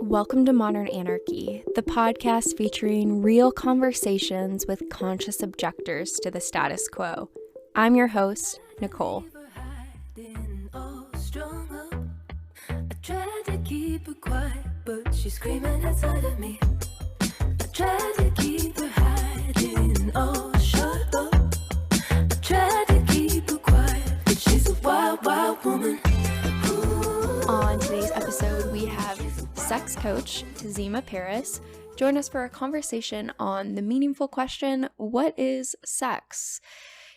Welcome to Modern Anarchy, the podcast featuring real conversations with conscious objectors to the status quo. I'm your host, Nicole. I tried to keep her quiet, but she's screaming outside of me. I tried to keep her hiding, oh, shut up. I tried to keep her quiet, but she's a wild, wild woman. On today's episode, we have sex coach Tazima Paris join us for a conversation on the meaningful question, what is sex?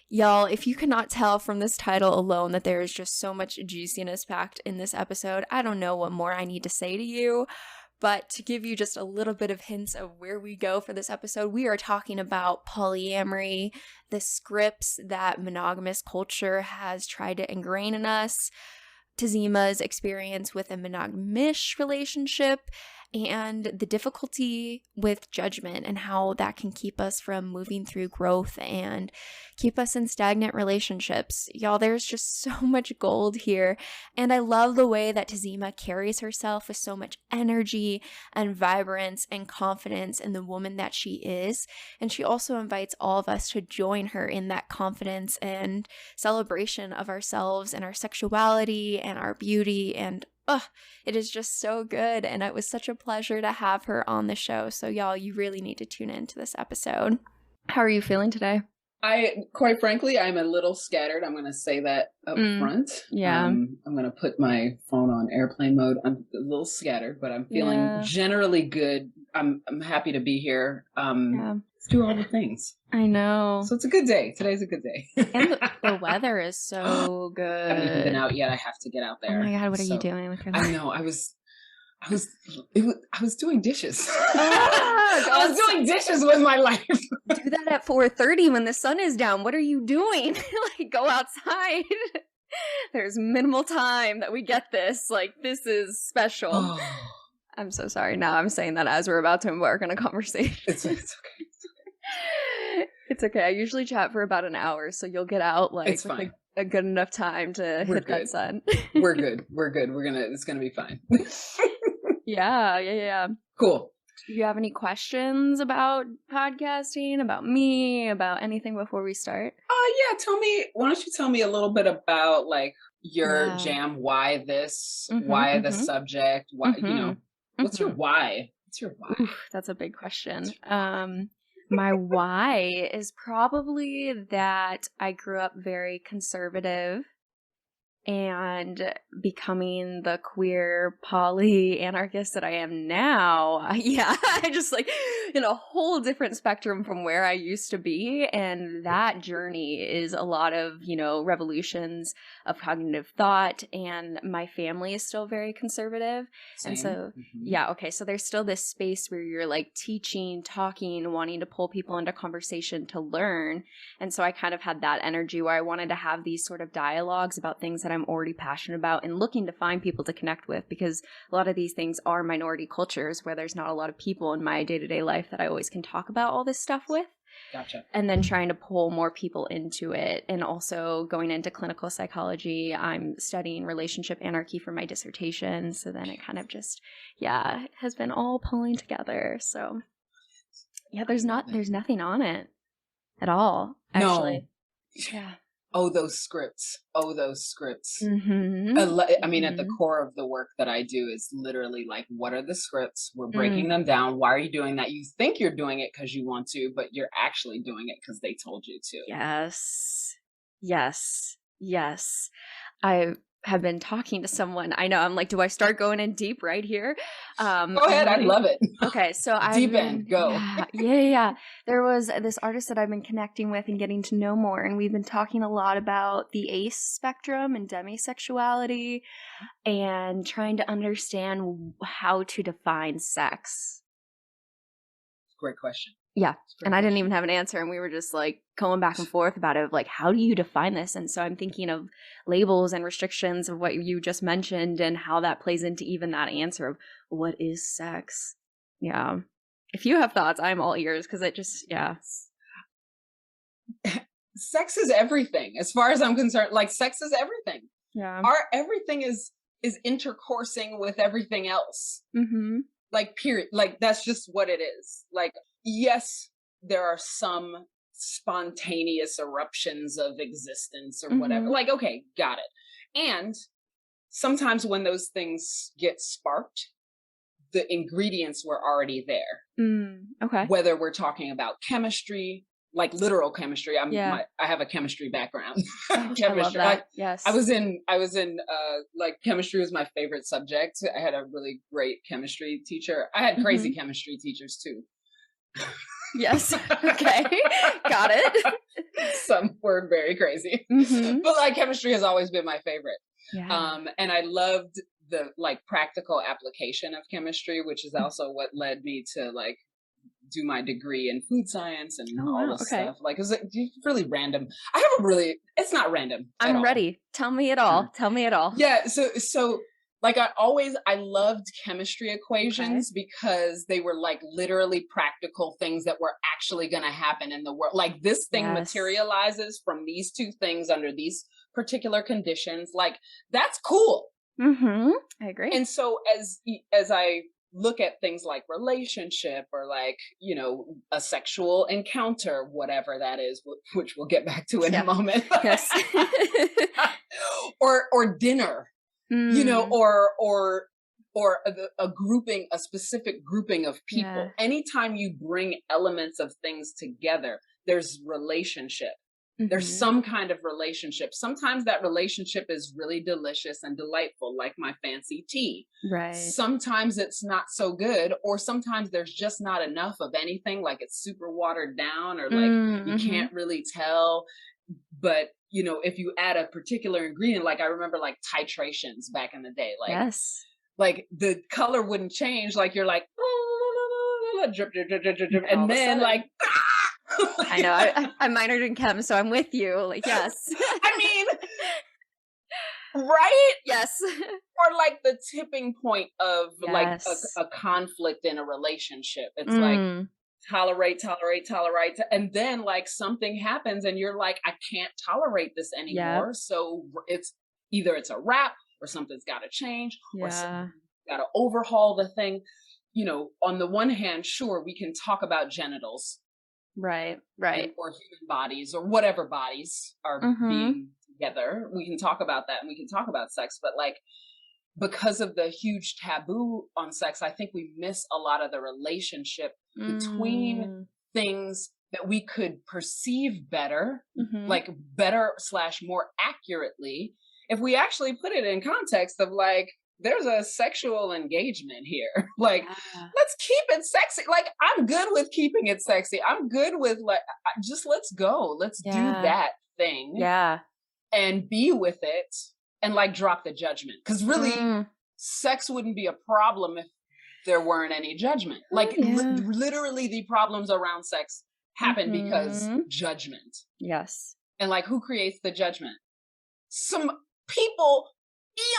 Y'all, if you cannot tell from this title alone that there is just so much juiciness packed in this episode, I don't know what more I need to say to you. But to give you just a little bit of hints of where we go for this episode, we are talking about polyamory, the scripts that monogamous culture has tried to ingrain in us, Tazima's experience with a monogamish relationship, and the difficulty with judgment and how that can keep us from moving through growth and keep us in stagnant relationships. Y'all, there's just so much gold here, and I love the way that Tazima carries herself with so much energy and vibrance and confidence in the woman that she is, and she also invites all of us to join her in that confidence and celebration of ourselves and our sexuality and our beauty, and it is just so good, and it was such a pleasure to have her on the show. So y'all, you really need to tune into this episode. How are you feeling today? Quite frankly, I'm a little scattered. I'm going to say that up front. Yeah. I'm going to put my phone on airplane mode. I'm a little scattered, but I'm feeling generally good. I'm happy to be here. Let's do all the things. I know. So it's a good day. Today's a good day. And the weather is so good. I haven't even been out yet. I have to get out there. Oh my God, what are you doing with your life? I know. I was doing dishes. I was doing dishes with my life. Do that at 4:30 when the sun is down. What are you doing? Like, go outside. There's minimal time that we get this. Like, this is special. Oh. I'm so sorry. Now I'm saying that as we're about to embark on a conversation. It's okay. It's okay. I usually chat for about an hour, so you'll get out like with a good enough time to hit that sun. We're good. It's gonna be fine. Yeah. Cool. Do you have any questions about podcasting, about me, about anything before we start? Yeah. Why don't you tell me a little bit about like your jam? Why this? Why the subject? Why what's your why? What's your why? Oof, that's a big question. My why is probably that I grew up very conservative, and becoming the queer poly anarchist that I am now, I just like in a whole different spectrum from where I used to be. And that journey is a lot of, revolutions of cognitive thought, and my family is still very conservative. Same. And so, so there's still this space where you're like teaching, talking, wanting to pull people into conversation to learn. And so I kind of had that energy where I wanted to have these sort of dialogues about things that I'm already passionate about and looking to find people to connect with, because a lot of these things are minority cultures where there's not a lot of people in my day-to-day life that I always can talk about all this stuff with. Gotcha. And then trying to pull more people into it, and also going into clinical psychology. I'm studying relationship anarchy for my dissertation, so then it kind of just has been all pulling together. So there's nothing on it at all, actually. No. Those scripts. Mm-hmm. I mean, at the core of the work that I do is literally like, what are the scripts? We're breaking them down. Why are you doing that? You think you're doing it because you want to, but you're actually doing it because they told you to. Yes. I have been talking to someone. I know. I'm like, do I start going in deep right here? Go ahead. I love it. Okay. So deep end, go. Yeah. There was this artist that I've been connecting with and getting to know more. And we've been talking a lot about the ace spectrum and demisexuality and trying to understand how to define sex. Great question. Yeah. And I didn't even have an answer, and we were just like going back and forth about it of like, how do you define this? And so I'm thinking of labels and restrictions of what you just mentioned and how that plays into even that answer of what is sex? Yeah. If you have thoughts, I'm all ears, because it just, Sex is everything. As far as I'm concerned, like sex is everything. Yeah. Everything is intercoursing with everything else. Mm-hmm. Like, period. Like, that's just what it is. Like, yes, there are some spontaneous eruptions of existence or whatever. Mm-hmm. Like, okay, got it. And sometimes when those things get sparked, the ingredients were already there. Okay. Whether we're talking about chemistry, like literal chemistry. I have a chemistry background. Chemistry. I love that. Yes. I was in like chemistry was my favorite subject. I had a really great chemistry teacher. I had crazy chemistry teachers too. Yes. Okay. Got it. Some were very crazy. But like chemistry has always been my favorite. Yeah. And I loved the like practical application of chemistry, which is also what led me to like do my degree in food science and all this stuff. Like, it was really random. It's not random. I'm ready. Tell me it all. Tell me it all. Yeah. So like I loved chemistry equations because they were like literally practical things that were actually going to happen in the world. Like this thing materializes from these two things under these particular conditions. Like that's cool. I agree. And so as I look at things like relationship or like, you know, a sexual encounter, whatever that is, which we'll get back to in a moment. Yes. or dinner, you know, or a specific grouping of people. Yeah. Anytime you bring elements of things together, there's relationship. There's some kind of relationship. Sometimes that relationship is really delicious and delightful, like my fancy tea. Right. Sometimes it's not so good, or sometimes there's just not enough of anything, like it's super watered down, or like you can't really tell. But, you know, if you add a particular ingredient, like I remember like titrations back in the day, like, like the color wouldn't change. Like you're like, drip, drip, drip, drip, drip, drip. And then like, I know. I minored in chem, so I'm with you. Like, yes. I mean, right? Yes. Or like the tipping point of like a conflict in a relationship. It's like tolerate. And then like something happens and you're like, I can't tolerate this anymore. Yep. So it's either it's a wrap or something's got to change or something's got to overhaul the thing. You know, on the one hand, sure, we can talk about genitals. Right. Or human bodies or whatever bodies are being together. We can talk about that and we can talk about sex, but like because of the huge taboo on sex, I think we miss a lot of the relationship between things that we could perceive better, like better / more accurately, if we actually put it in context of like, there's a sexual engagement here. Like, let's keep it sexy. Like, I'm good with keeping it sexy. I'm good with like, just let's go. Let's do that thing. Yeah. And be with it and like drop the judgment. Because really, sex wouldn't be a problem if there weren't any judgment. Like literally the problems around sex happen because judgment. Yes. And like, who creates the judgment? Some people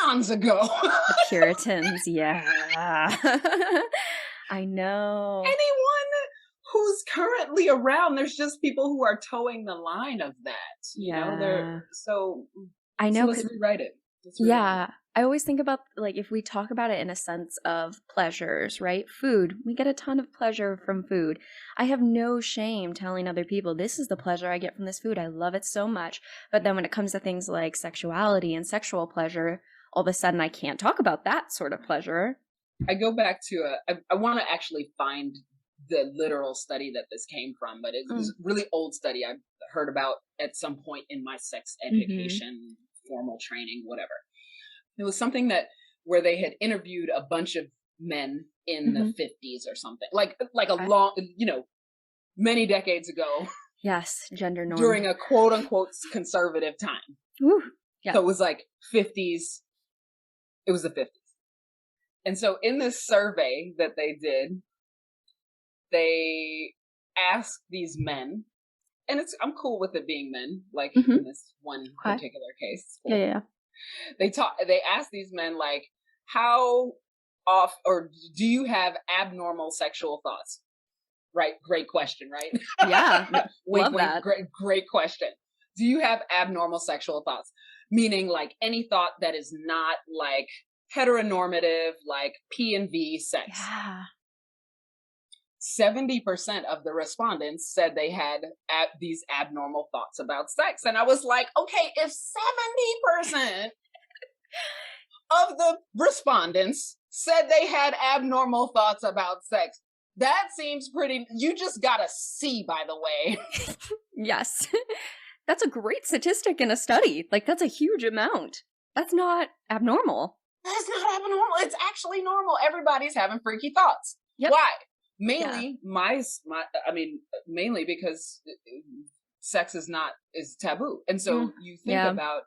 eons ago. The Puritans, I know. Anyone who's currently around, there's just people who are towing the line of that. You know, they're so I know. So let's rewrite it. I always think about like if we talk about it in a sense of pleasures, right? Food. We get a ton of pleasure from food. I have no shame telling other people this is the pleasure I get from this food. I love it so much. But then when it comes to things like sexuality and sexual pleasure, all of a sudden I can't talk about that sort of pleasure. I go back to I want to actually find the literal study that this came from, but it was a really old study I heard about at some point in my sex education, formal training, whatever. It was something where they had interviewed a bunch of men in the 50s or something, like a long, you know, many decades ago. Yes, gender norm. During a quote unquote conservative time. Woo. Yeah. So it was like 50s. It was the 50s. And so in this survey that they did, they asked these men, and I'm cool with it being men, like in this one particular case. Cool. Yeah. They asked these men, like, how off, or do you have abnormal sexual thoughts? Right. Great question, right? Yeah. Love that. Great question. Do you have abnormal sexual thoughts? Meaning like any thought that is not like heteronormative, like P and V sex. Yeah. 70% of the respondents said they had these abnormal thoughts about sex. And I was like, okay, if 70% of the respondents said they had abnormal thoughts about sex, that seems pretty, you just got a C, by the way. Yes. That's a great statistic in a study. Like, that's a huge amount. That's not abnormal. That's not abnormal. It's actually normal. Everybody's having freaky thoughts. Yep. Why? Mainly, mainly because sex is taboo. And so you think about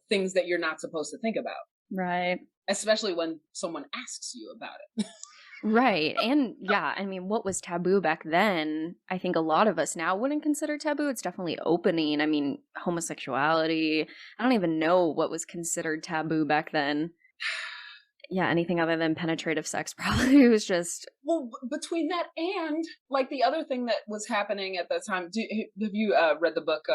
things that you're not supposed to think about. Right. Especially when someone asks you about it. Right. And yeah, I mean, what was taboo back then, I think a lot of us now wouldn't consider taboo. It's definitely opening. I mean, homosexuality. I don't even know what was considered taboo back then. Yeah, anything other than penetrative sex probably was just... Well, between that and, like, the other thing that was happening at that time, have you read the book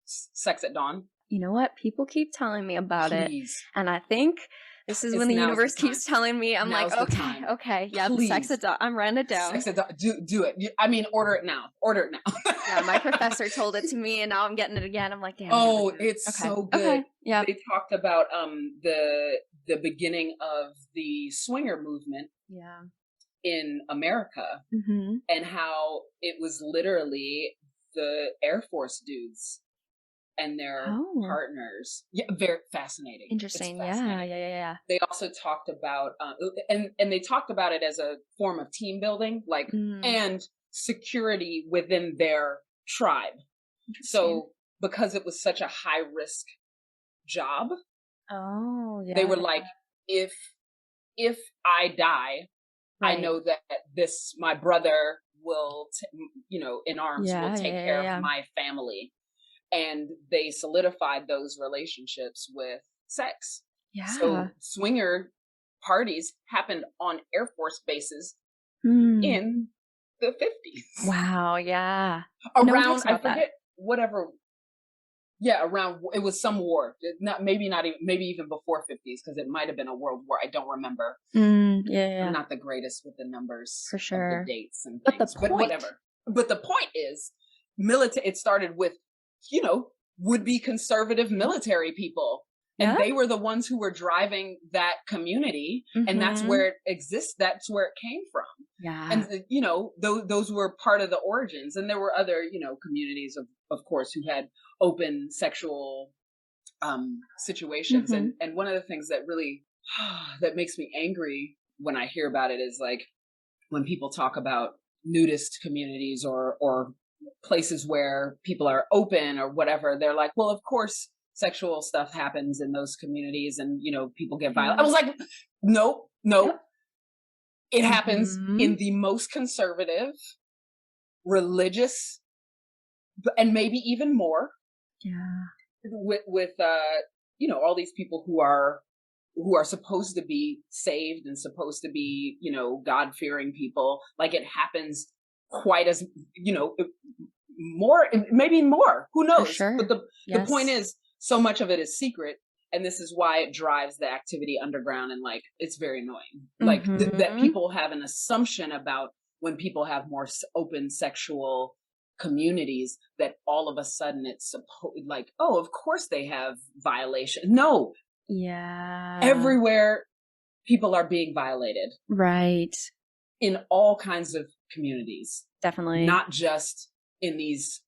Sex at Dawn? You know what? People keep telling me about Please. It. And I think this is when the universe keeps telling me, I'm Now's like, okay, yeah, Sex at Dawn. I'm writing it down. Sex at Dawn. Do it. I mean, order it now. Order it now. Yeah, my professor told it to me, and now I'm getting it again. I'm like, damn. Oh, it's so good. Okay. Yeah. They talked about the beginning of the swinger movement. Yeah. In America, and how it was literally the Air Force dudes and their partners. Yeah, very fascinating. Interesting. Fascinating. Yeah. They also talked about, and they talked about it as a form of team building, like, and security within their tribe. So because it was such a high risk job, they were like, if I die, I know that my brother will, in arms will take care of my family. And they solidified those relationships with sex. Yeah. So swinger parties happened on Air Force bases in the 50s. Wow. Yeah. Around, I forget, whatever. Yeah, around, it was some war. Maybe even before 50s, because it might have been a world war. I don't remember. I'm not the greatest with the numbers. For sure. Of the dates and things, but whatever. But the point is, it started with, would-be conservative military people. And they were the ones who were driving that community. And that's where it exists. That's where it came from. Yeah. And, those were part of the origins. And there were other, communities, of course, who had open sexual situations. And one of the things that really, that makes me angry when I hear about it is, like, when people talk about nudist communities or places where people are open or whatever, they're like, well, of course, sexual stuff happens in those communities and, people get violent. I was like, nope. It happens in the most conservative, religious, and maybe even more. Yeah. With all these people who are supposed to be saved and supposed to be, God-fearing people. Like, it happens quite as, more, maybe more, who knows? Sure. But the point is, so much of it is secret. And this is why it drives the activity underground. And, like, it's very annoying. Like, that people have an assumption about when people have more open sexual communities, that all of a sudden it's like, oh, of course they have violation. No. Yeah. Everywhere people are being violated. Right. In all kinds of communities. Definitely. Not just in these,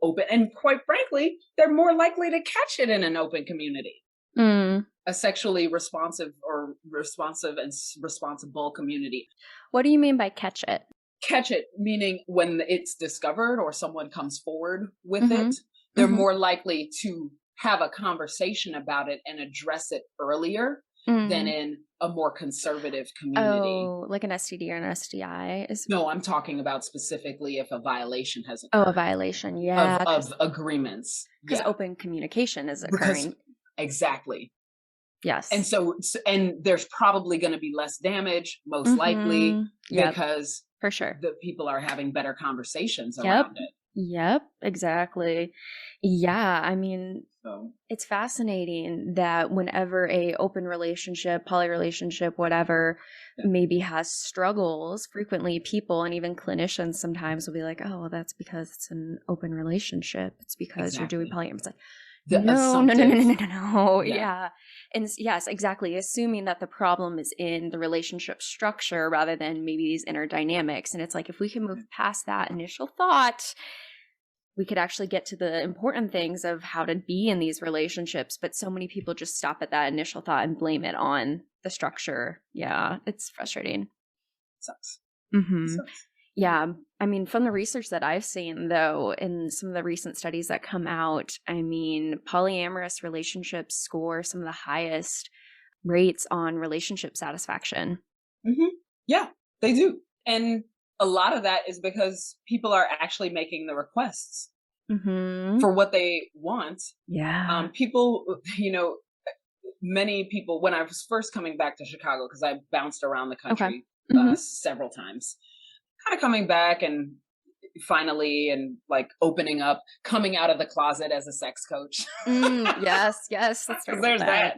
open, and quite frankly, they're more likely to catch it in an open community. A sexually responsive and responsible community. What do you mean by catch it? Catch it, meaning when it's discovered or someone comes forward with it, they're more likely to have a conversation about it and address it earlier than in a more conservative community. Oh, like an STD or an STI? No, I'm talking about specifically if a violation has occurred. Oh, a violation, yeah. Of agreements. Because open communication is occurring. Exactly. Yes. And so there's probably going to be less damage, most likely, because for sure the people are having better conversations around it. Yep, exactly. Yeah, I mean, So it's fascinating that whenever a open relationship, poly relationship, whatever, yeah, maybe has struggles, frequently people and even clinicians sometimes will be like, "Oh, well, that's because it's an open relationship. It's because you're doing exactly. poly." It's like, The no, no, no, no, no, assumptive, no, no, no. yeah, Yeah. And yes, exactly. Assuming that the problem is in the relationship structure rather than maybe these inner dynamics. And it's like, if we can move past that initial thought, we could actually get to the important things of how to be in these relationships. But so many people just stop at that initial thought and blame it on the structure. Yeah. It's frustrating. sucks. Mm-hmm. Sucks. Yeah. I mean, from the research that I've seen, though, in some of the recent studies that come out, I mean, polyamorous relationships score some of the highest rates on relationship satisfaction. Mm-hmm. Yeah, they do. And a lot of that is because people are actually making the requests for what they want. Yeah. People, many people, when I was first coming back to Chicago, because I bounced around the country several times, kind of coming back and finally and like opening up, coming out of the closet as a sex coach. Yes, let's talk Because about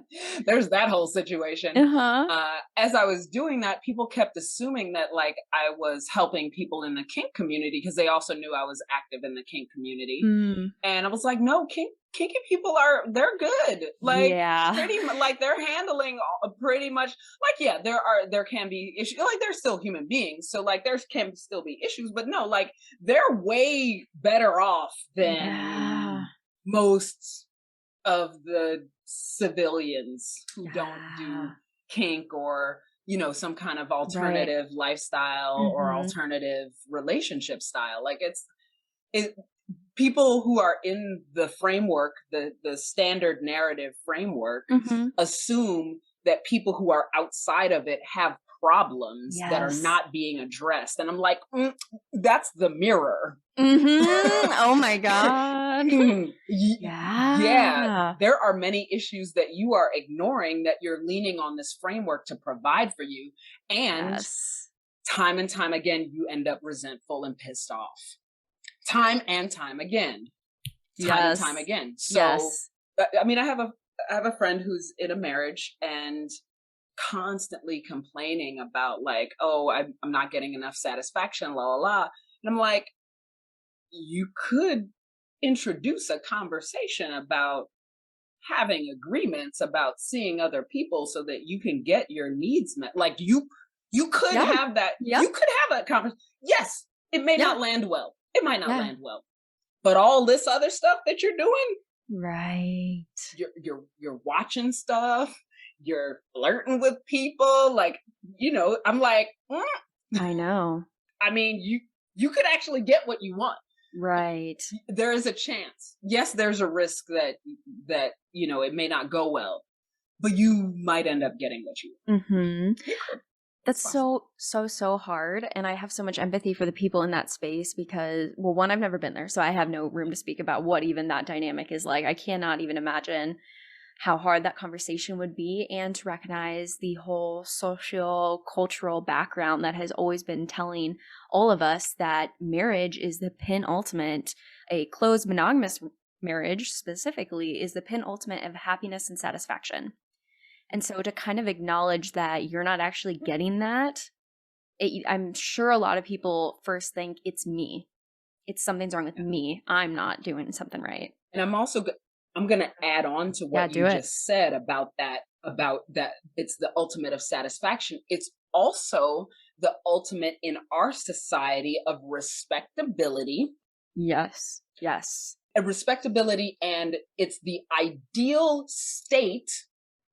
there's that whole situation. As I was doing that, people kept assuming that like I was helping people in the kink community because they also knew I was active in the kink community. And I was like, no, kinky people they're good. Like pretty much, like they're handling pretty much like, yeah, there can be issues, like they're still human beings, so like there can still be issues, but no, like they're way better off than most of the civilians who don't do kink or some kind of alternative lifestyle or alternative relationship style. Like it people who are in the framework, the standard narrative framework, assume that people who are outside of it have problems that are not being addressed. And I'm like, that's the mirror. Oh my God. Yeah. There are many issues that you are ignoring that you're leaning on this framework to provide for you. And time and time again, you end up resentful and pissed off. Time and time again. And time again. So, I mean, I have a friend who's in a marriage and constantly complaining about like, oh, I'm not getting enough satisfaction, la la la. And I'm like, you could introduce a conversation about having agreements about seeing other people so that you can get your needs met. Like you could have that. You could have a conversation. Yes, it may not land well. It might not land well. But all this other stuff that you're doing, right? You're watching stuff. You're flirting with people. Like, I'm like, I know. I mean, you could actually get what you want. Right. There is a chance. Yes, there's a risk that it may not go well, but you might end up getting what you want. That's so hard. And I have so much empathy for the people in that space because, well, one, I've never been there, so I have no room to speak about what even that dynamic is like. I cannot even imagine how hard that conversation would be, and to recognize the whole social, cultural background that has always been telling all of us that marriage is the penultimate, a closed monogamous marriage specifically is the penultimate of happiness and satisfaction. And so to kind of acknowledge that you're not actually getting that, I'm sure a lot of people first think it's me. Something's wrong with me. I'm not doing something right. And I'm going to add on to what you just said about that it's the ultimate of satisfaction. It's also the ultimate in our society of respectability. Yes. And respectability, and it's the ideal state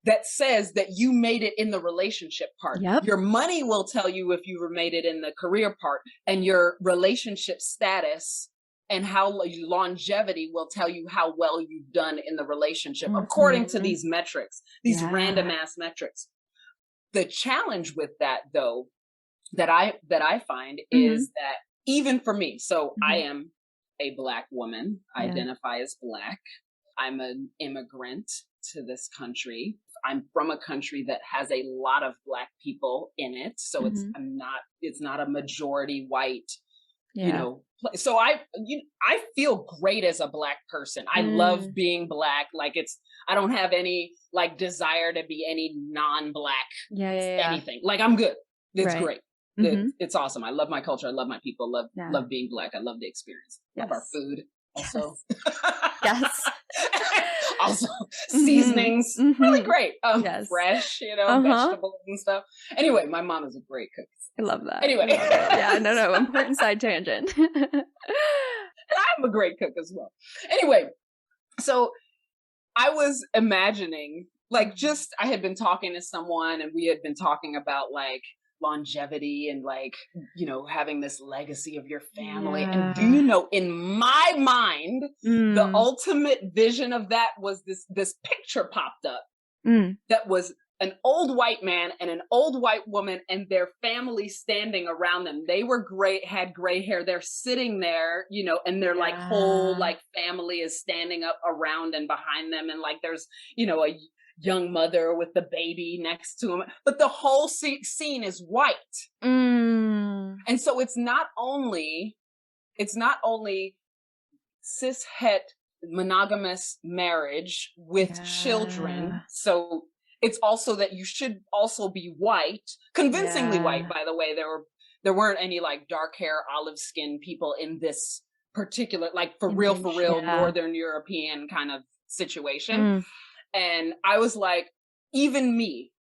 that says that you made it in the relationship part. Your money will tell you if you made it in the career part, and your relationship status and how longevity will tell you how well you've done in the relationship, according to these metrics, these random ass metrics. The challenge with that, though, that I find is that even for me, so I am a Black woman, identify as Black. I'm an immigrant to this country. I'm from a country that has a lot of Black people in it. So it's not a majority white you know, so I feel great as a Black person. I love being Black. Like I don't have any like desire to be any non-Black anything. Like I'm good. It's great. It's awesome. I love my culture. I love my people. Love being Black. I love the experience. Love our food also. Yes. Also seasonings, really great. Fresh, you know, vegetables and stuff. Anyway, my mom is a great cook. I love that. Anyway. Yeah, no, important side tangent. I'm a great cook as well. Anyway, so I was imagining, like, I had been talking to someone and we had been talking about like longevity and like, you know, having this legacy of your family. And do you know, in my mind, the ultimate vision of that was this picture popped up that was an old white man and an old white woman and their family standing around them. They were had gray hair. They're sitting there, you know, and their like whole like family is standing up around and behind them. And like, there's, you know, a young mother with the baby next to him, but the whole scene is white. And so it's not only cis het monogamous marriage with children. So it's also that you should also be white, convincingly white, by the way. There weren't any like dark hair, olive skin people in this particular, like for real, Northern European kind of situation. And I was like, even me,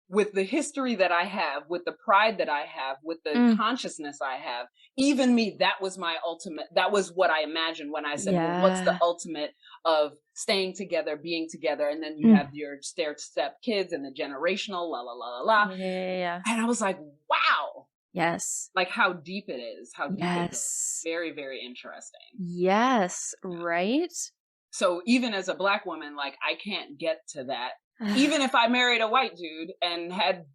with the history that I have, with the pride that I have, with the consciousness I have, even me, that was my ultimate, that was what I imagined when I said, well, what's the ultimate of staying together, being together, and then you have your stair-step kids and the generational, la, la, la, la, la. And I was like, wow. Yes. Like how deep it is, how deep it is. Very, very interesting. Yes, right? So even as a Black woman, like I can't get to that. Even if I married a white dude and had,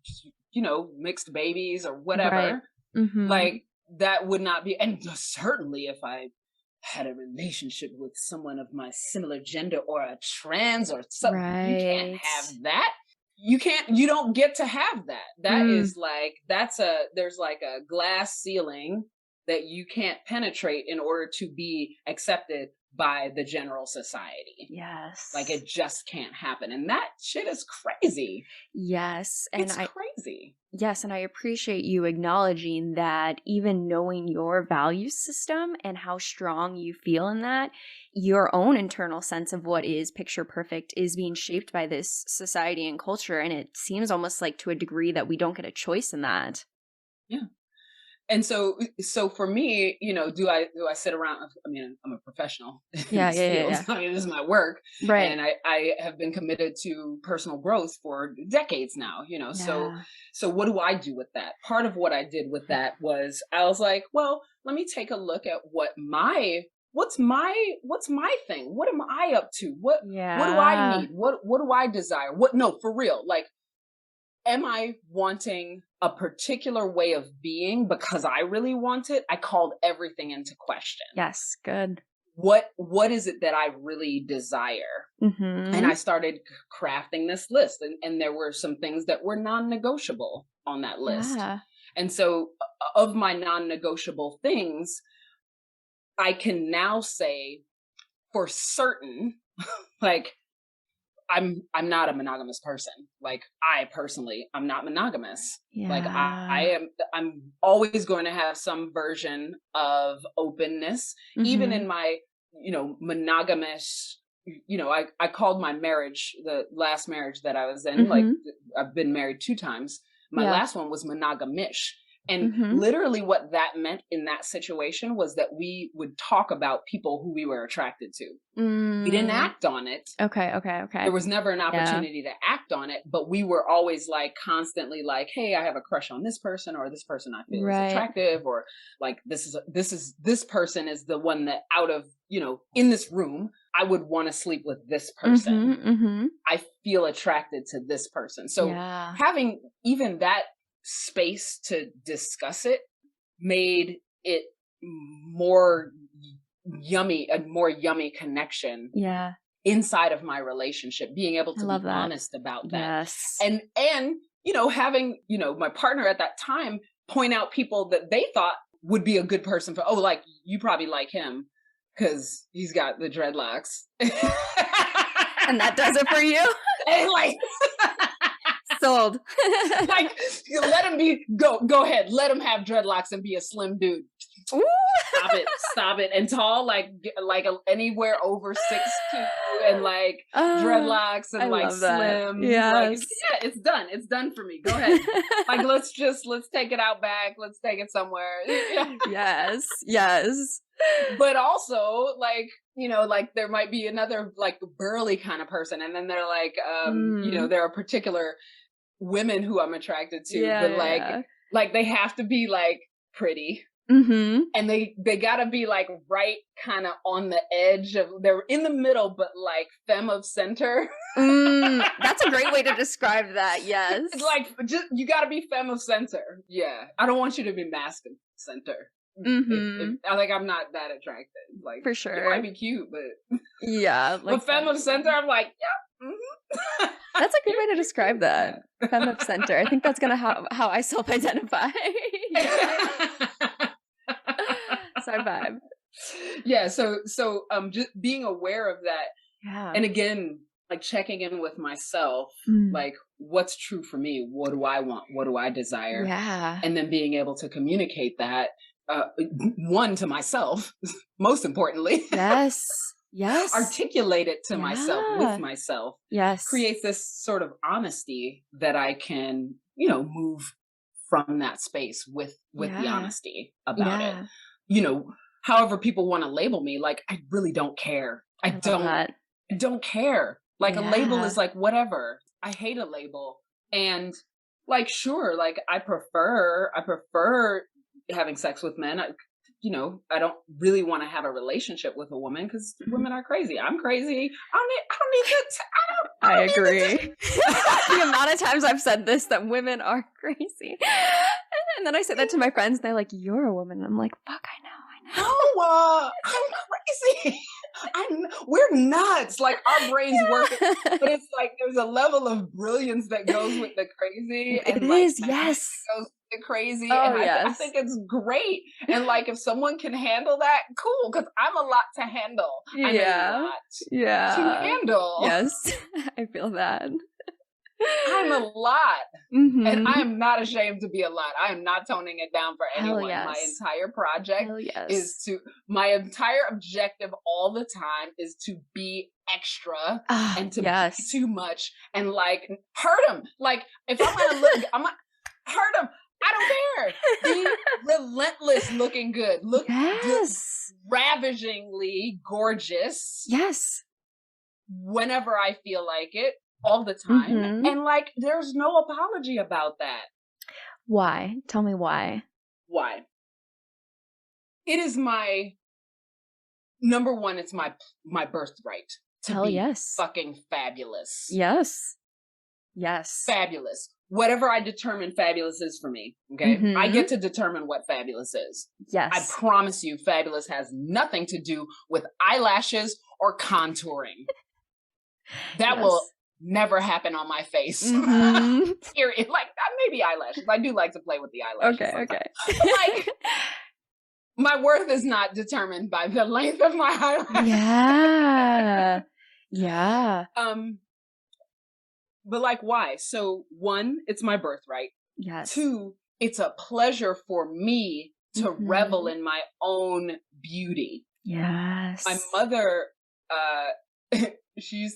you know, mixed babies or whatever, like that would not be, and certainly if I had a relationship with someone of my similar gender or a trans or something, you can't have that. You don't get to have that. That is like, there's like a glass ceiling that you can't penetrate in order to be accepted by the general society. Yes. Like it just can't happen. And that shit is crazy. Yes. And it's crazy. Yes. And I appreciate you acknowledging that even knowing your value system and how strong you feel in that, your own internal sense of what is picture perfect is being shaped by this society and culture. And it seems almost like to a degree that we don't get a choice in that. Yeah. And so for me, you know, do I sit around? I mean, I'm a professional. Yeah. I mean, this is my work. Right. And I have been committed to personal growth for decades now, you know, so what do I do with that? Part of what I did with that was I was like, well, let me take a look at what's my thing? What am I up to? What do I need? What do I desire? No, for real. Like, am I wanting a particular way of being because I really want it? I called everything into question. Yes, good. What is it that I really desire? And I started crafting this list, and there were some things that were non-negotiable on that list. And so of my non-negotiable things, I can now say for certain, like, I'm not a monogamous person. Like I'm not monogamous. Like I'm always going to have some version of openness, even in my, you know, monogamous, you know, I called my marriage, the last marriage that I was in, like I've been married 2 times. My last one was monogamish. And literally what that meant in that situation was that we would talk about people who we were attracted to. We didn't act on it. Okay. There was never an opportunity to act on it, but we were always like constantly like, hey, I have a crush on this person, or this person I feel is attractive, or like this person is the one that out of, you know, in this room, I would want to sleep with this person. I feel attracted to this person. So having even that space to discuss it made it a more yummy connection inside of my relationship, being able to be honest about that. And you know, having, you know, my partner at that time point out people that they thought would be a good person for, like, you probably like him because he's got the dreadlocks. And that does it for you? And like, sold. Like, let him go ahead. Let him have dreadlocks and be a slim dude. Ooh. Stop it. And tall, like anywhere over 6'2", and like dreadlocks and like slim. Yes. Like, yeah, it's done for me. Go ahead. Like, let's take it out back. Let's take it somewhere. Yes. But also, like, you know, like there might be another like burly kind of person, and then they're like, you know, there are particular women who I'm attracted to, but like they have to be like pretty. Mm-hmm. And they gotta be like right kind of on the edge of, they're in the middle, but like femme of center. That's a great way to describe that. Yes. It's like, just, you gotta be femme of center. Yeah. I don't want you to be masculine center. Mm-hmm. I'm not that attracted. Like, for sure. You might be cute, but yeah. Like, but femme of center, I'm like, yeah. Mm-hmm. That's a good way to describe that. Femme of center. I think that's gonna how I self-identify. It's our vibe. Yeah, so just being aware of that. Yeah. And again, like checking in with myself, like what's true for me? What do I want? What do I desire? Yeah. And then being able to communicate that, one, to myself, most importantly. Yes. Articulate it to myself, with myself. Yes. Creates this sort of honesty that I can, you know, move from that space with the honesty about it. You know, however people want to label me, like, I really don't care. I don't care. Like, a label is like, whatever. I hate a label. And like, sure, like I prefer having sex with men. You know, I don't really want to have a relationship with a woman because women are crazy. I'm crazy. I agree. The amount of times I've said this, that women are crazy. And then I say that to my friends, and they're like, you're a woman. And I'm like, fuck, I know. No, I'm crazy. We're nuts. Like, our brains work, but it's like there's a level of brilliance that goes with the crazy. It and like, is, yes. Goes with the crazy. Oh, and yes. I think it's great. And like, if someone can handle that, cool. Because I'm a lot to handle. I'm a lot to handle. Yes, I feel that. I'm a lot. Mm-hmm. And I am not ashamed to be a lot. I am not toning it down for anyone. Yes. My entire project my entire objective all the time is to be extra and to be too much and like hurt him. Like, if I'm gonna look, I'm gonna hurt him. I don't care. Be relentless looking good. Look ravishingly gorgeous. Yes. Whenever I feel like it. All the time. Mm-hmm. And like, there's no apology about that. Why? Tell me why. Why? It is my, number one, it's my birthright to be fucking fabulous. Yes. Fabulous. Whatever I determine fabulous is for me. Okay. Mm-hmm. I get to determine what fabulous is. Yes. I promise you, fabulous has nothing to do with eyelashes or contouring. That will never happen on my face. Mm-hmm. Period. Like, maybe eyelashes. I do like to play with the eyelashes. Okay. Like, my worth is not determined by the length of my eyelashes. Yeah. But like, why? So, one, it's my birthright. Yes. Two, it's a pleasure for me to revel in my own beauty. Yes. My mother, she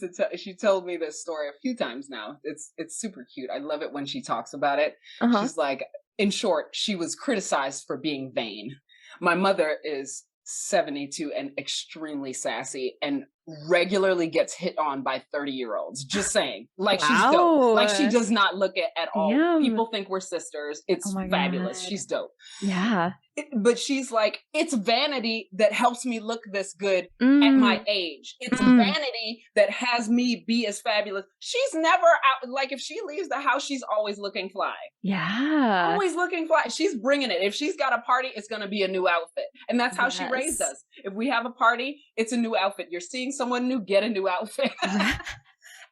told me this story a few times now. It's super cute. I love it when she talks about it. She's like, in short, she was criticized for being vain. My mother is 72 and extremely sassy and regularly gets hit on by 30-year-olds. Just saying. Like, she's dope. Like, she does not look at all. Damn. People think we're sisters. It's fabulous. God. She's dope. Yeah. But she's like, it's vanity that helps me look this good at my age. It's vanity that has me be as fabulous. She's never out. Like, if she leaves the house, she's always looking fly. Yeah. Always looking fly. She's bringing it. If she's got a party, it's going to be a new outfit. And that's how she raised us. If we have a party, it's a new outfit. You're seeing someone new, get a new outfit.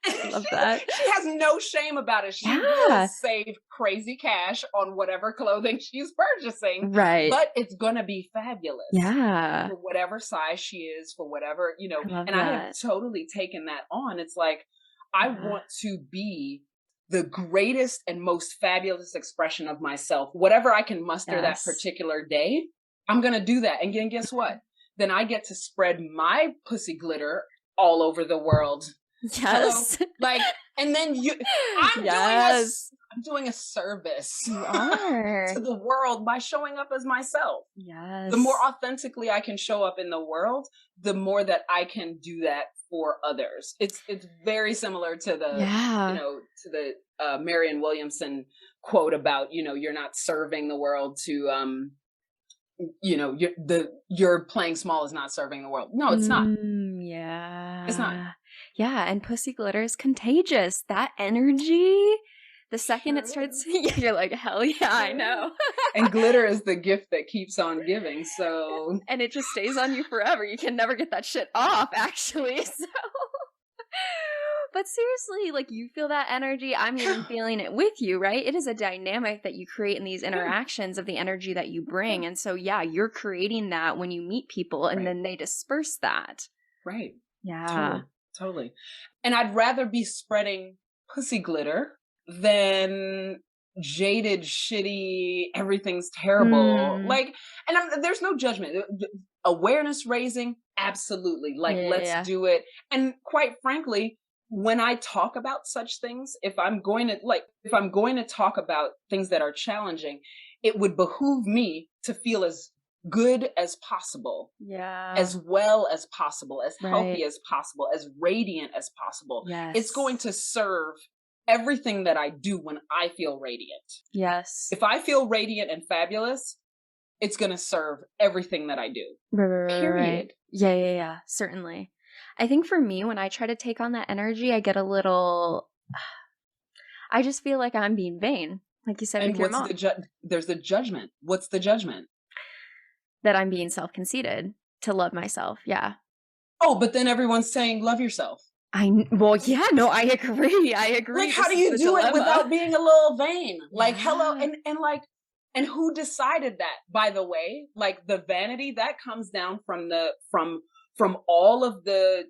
I love that. She has no shame about it. She will save crazy cash on whatever clothing she's purchasing. Right. But it's going to be fabulous. Yeah. For whatever size she is, for whatever, you know. And I have totally taken that on. It's like, I want to be the greatest and most fabulous expression of myself. Whatever I can muster that particular day, I'm going to do that. And then guess what? Then I get to spread my pussy glitter all over the world. Yes. Hello? Like, and then I'm doing a service you are. to the world by showing up as myself. Yes. The more authentically I can show up in the world, the more that I can do that for others. It's very similar to the to the Marianne Williamson quote about, you're not serving the world to you're playing small is not serving the world. No, it's not. Yeah. It's not. Yeah, and pussy glitter is contagious. That energy, the second it starts, you're like, hell yeah, I know. And glitter is the gift that keeps on giving, so. And it just stays on you forever. You can never get that shit off, actually, so. But seriously, like, you feel that energy. I'm even feeling it with you, right? It is a dynamic that you create in these interactions of the energy that you bring. And so, yeah, you're creating that when you meet people, and then they disperse that. Right. Yeah. Totally. And I'd rather be spreading pussy glitter than jaded, shitty, everything's terrible. Like, and there's no judgment. Awareness raising, absolutely. Like, let's do it. And quite frankly, when I talk about such things, if I'm going to talk about things that are challenging, it would behoove me to feel as good as possible, as well as possible, as healthy as possible, as radiant as possible. It's going to serve everything that I do when I feel radiant. Yes. If I feel radiant and fabulous, it's going to serve everything that I do. Period. Yeah, certainly. I think for me, when I try to take on that energy, I get a little, I just feel like I'm being vain. Like you said, and with your mom. There's the judgment. What's the judgment? That I'm being self-conceited to love myself. Yeah. Oh, but then everyone's saying, love yourself. I agree. Like, how do you do it without being a little vain? Like, hello. And who decided that, by the way? Like, the vanity that comes down from all of the,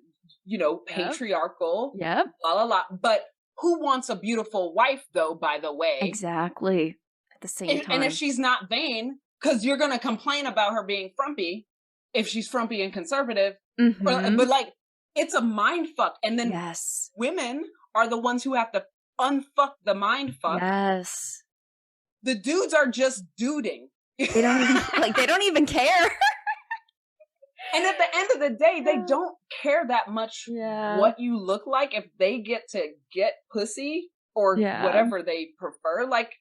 patriarchal, la la la. But who wants a beautiful wife, though, by the way? Exactly. At the same time. And if she's not vain, because you're going to complain about her being frumpy if she's frumpy and conservative. But like, it's a mind fuck. And then women are the ones who have to unfuck the mind fuck. Yes. The dudes are just duding. They don't even care. And at the end of the day, they don't care that much what you look like if they get to get pussy or whatever they prefer. Like,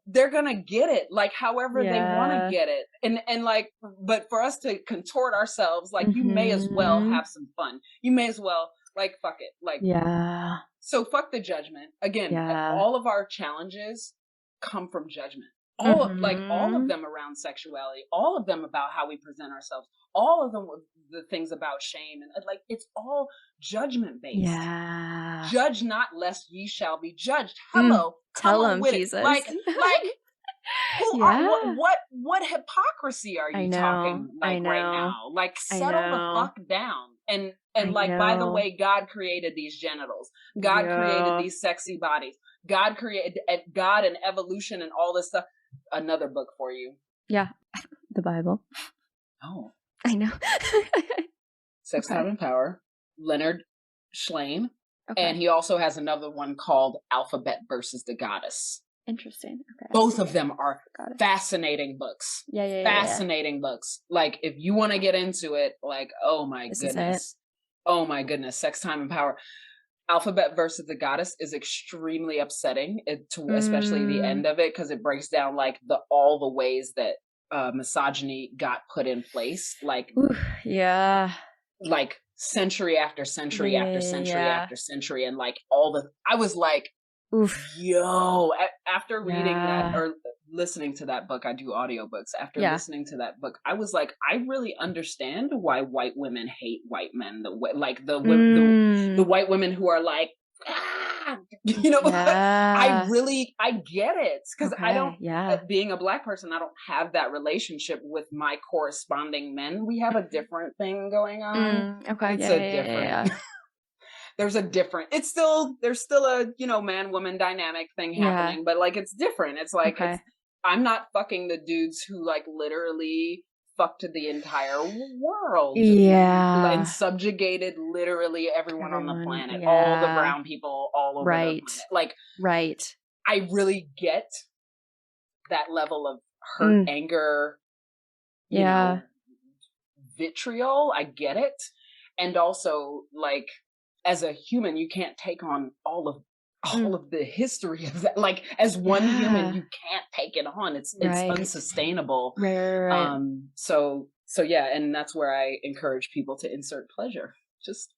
they're gonna get it, like, however they want to get it. And like, but for us to contort ourselves, like, you may as well have some fun. You may as well, like, fuck it. Like, so fuck the judgment. Again, all of our challenges come from judgment. All of them around sexuality, all of them about how we present ourselves, all of them with the things about shame, and like, it's all judgment based. Judge not, lest ye shall be judged. Hello, tell him, Jesus. Like, what hypocrisy are you talking right now? Like, settle the fuck down. And like, by the way, God created these genitals. God created these sexy bodies. God created God and evolution and all this stuff. Another book for you. Yeah. The Bible. Oh. I know. Sex, Time, and Power. Leonard Shlain. Okay. And he also has another one called Alphabet versus the Goddess. Interesting. Okay. Both of them are fascinating books. Fascinating books. Like, if you want to get into it, like, oh my goodness. Oh my goodness. Sex, Time, and Power. Alphabet versus the Goddess is extremely upsetting, especially the end of it, because it breaks down like all the ways that misogyny got put in place. Like, like century after century after century after century, and like I was like, yo, after reading that or listening to that book, I do audiobooks. After listening to that book, I was like, I really understand why white women hate white men. The white women who are like, you know, Yeah. I get it. Because I don't, Yeah. being a Black person, I don't have that relationship with my corresponding men. We have a different thing going on. Okay. It's Yeah, a different, there's still a, you know, man-woman dynamic thing happening, but like, it's different. It's like, I'm not fucking the dudes who like literally fucked the entire world. Yeah. And subjugated literally everyone on the planet. Yeah. All the brown people all over the planet. Like, I really get that level of hurt, anger, you know, vitriol. I get it. And also, like, as a human, you can't take on all of the history of that. Like, as one human, you can't take it on. It's unsustainable. Right. So yeah, and that's where I encourage people to insert pleasure. Just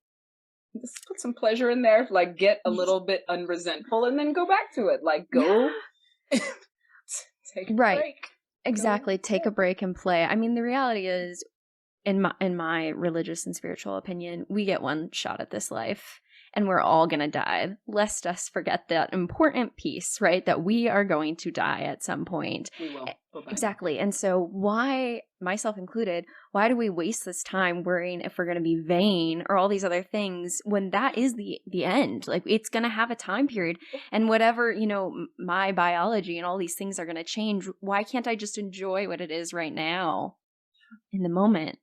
put some pleasure in there, like get a little bit unresentful and then go back to it. Like, go take a break. Exactly. Take a break and play. I mean, the reality is, in my religious and spiritual opinion, we get one shot at this life and we're all going to die, lest us forget that important piece, right? That we are going to die at some point. We will. Exactly. And so why, myself included, why do we waste this time worrying if we're going to be vain or all these other things when that is the end? Like, it's going to have a time period, and whatever, you know, my biology and all these things are going to change. Why can't I just enjoy what it is right now in the moment?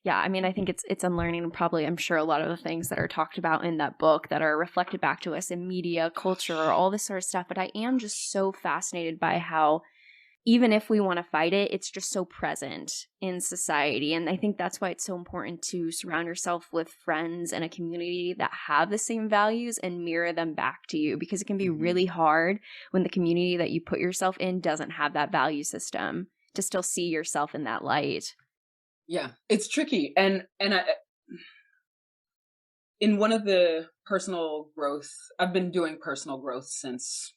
Yeah, I mean, I think it's unlearning probably, I'm sure, a lot of the things that are talked about in that book that are reflected back to us in media, culture, all this sort of stuff. But I am just so fascinated by how, even if we want to fight it, it's just so present in society. And I think that's why it's so important to surround yourself with friends and a community that have the same values and mirror them back to you, because it can be really hard when the community that you put yourself in doesn't have that value system to still see yourself in that light. Yeah, it's tricky. And I, in one of the personal growth, I've been doing personal growth since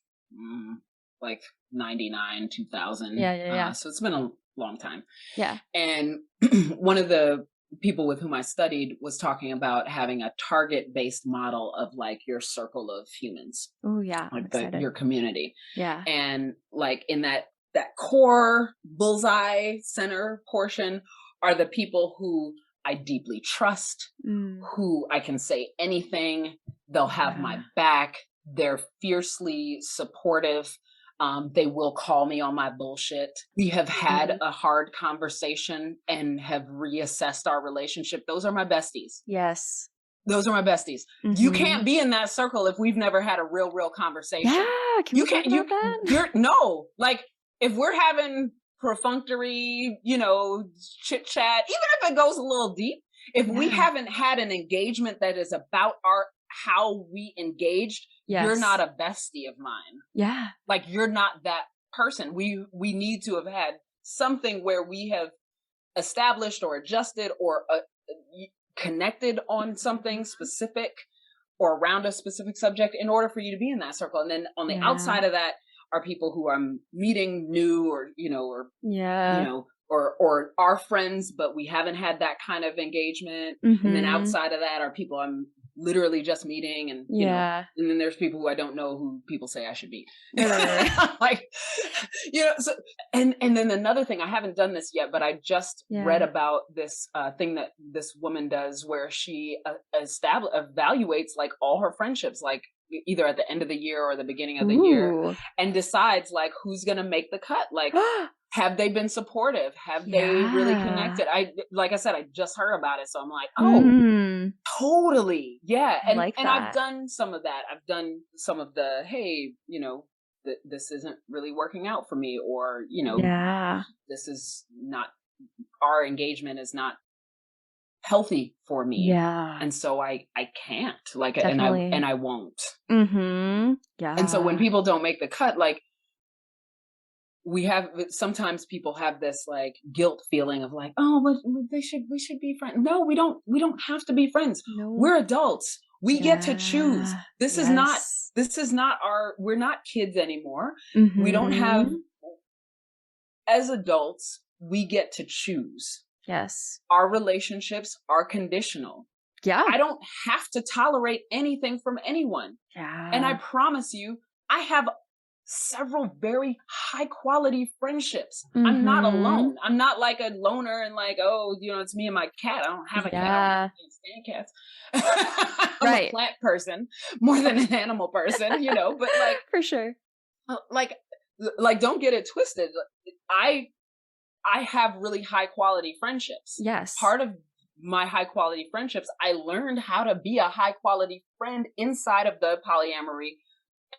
like 99, 2000. Yeah. So it's been a long time. Yeah. And one of the people with whom I studied was talking about having a target-based model of like your circle of humans. Oh yeah. Like your community. Yeah. And like in that core bullseye center portion are the people who I deeply trust, who I can say anything. They'll have my back. They're fiercely supportive. They will call me on my bullshit. We have had a hard conversation and have reassessed our relationship. Those are my besties. Yes. Those are my besties. You can't be in that circle if we've never had a real conversation. Yeah. Can you talk about that? No, like, if we're having perfunctory, you know, chit chat, even if it goes a little deep, if we haven't had an engagement that is about how we engaged, you're not a bestie of mine. Yeah. Like, you're not that person. We need to have had something where we have established or adjusted or connected on something specific or around a specific subject in order for you to be in that circle. And then on the outside of that are people who I'm meeting new, or, you know, or, you know, or are friends, but we haven't had that kind of engagement. And then outside of that are people I'm literally just meeting, and, you know, and then there's people who I don't know who people say I should be. Like, you know, so, and then another thing, I haven't done this yet, but I just read about this thing that this woman does where she evaluates like all her friendships, like either at the end of the year or the beginning of the year, and decides like who's going to make the cut. Like, have they been supportive? Have they really connected? Like I said, I just heard about it. So I'm like, oh, totally. Yeah. And I've done some of that. I've done some of the, hey, you know, this isn't really working out for me, or, you know, this is not, our engagement is not healthy for me. Yeah. And so I can't, like, definitely. and I won't. Yeah. And so when people don't make the cut, like, sometimes people have this like guilt feeling of like, oh, we should be friends. No, we don't have to be friends. No. We're adults. We get to choose. This is not we're not kids anymore. We don't have, as adults, we get to choose. Yes. Our relationships are conditional. Yeah. I don't have to tolerate anything from anyone. Yeah. And I promise you, I have several very high quality friendships. I'm not alone. I'm not like a loner and like, oh, it's me and my cat. I don't have a cat. I don't stand cats. I'm a plant person more than an animal person, but like, for sure. Like don't get it twisted. I have really high quality friendships. Yes. Part of my high quality friendships, I learned how to be a high quality friend inside of the polyamory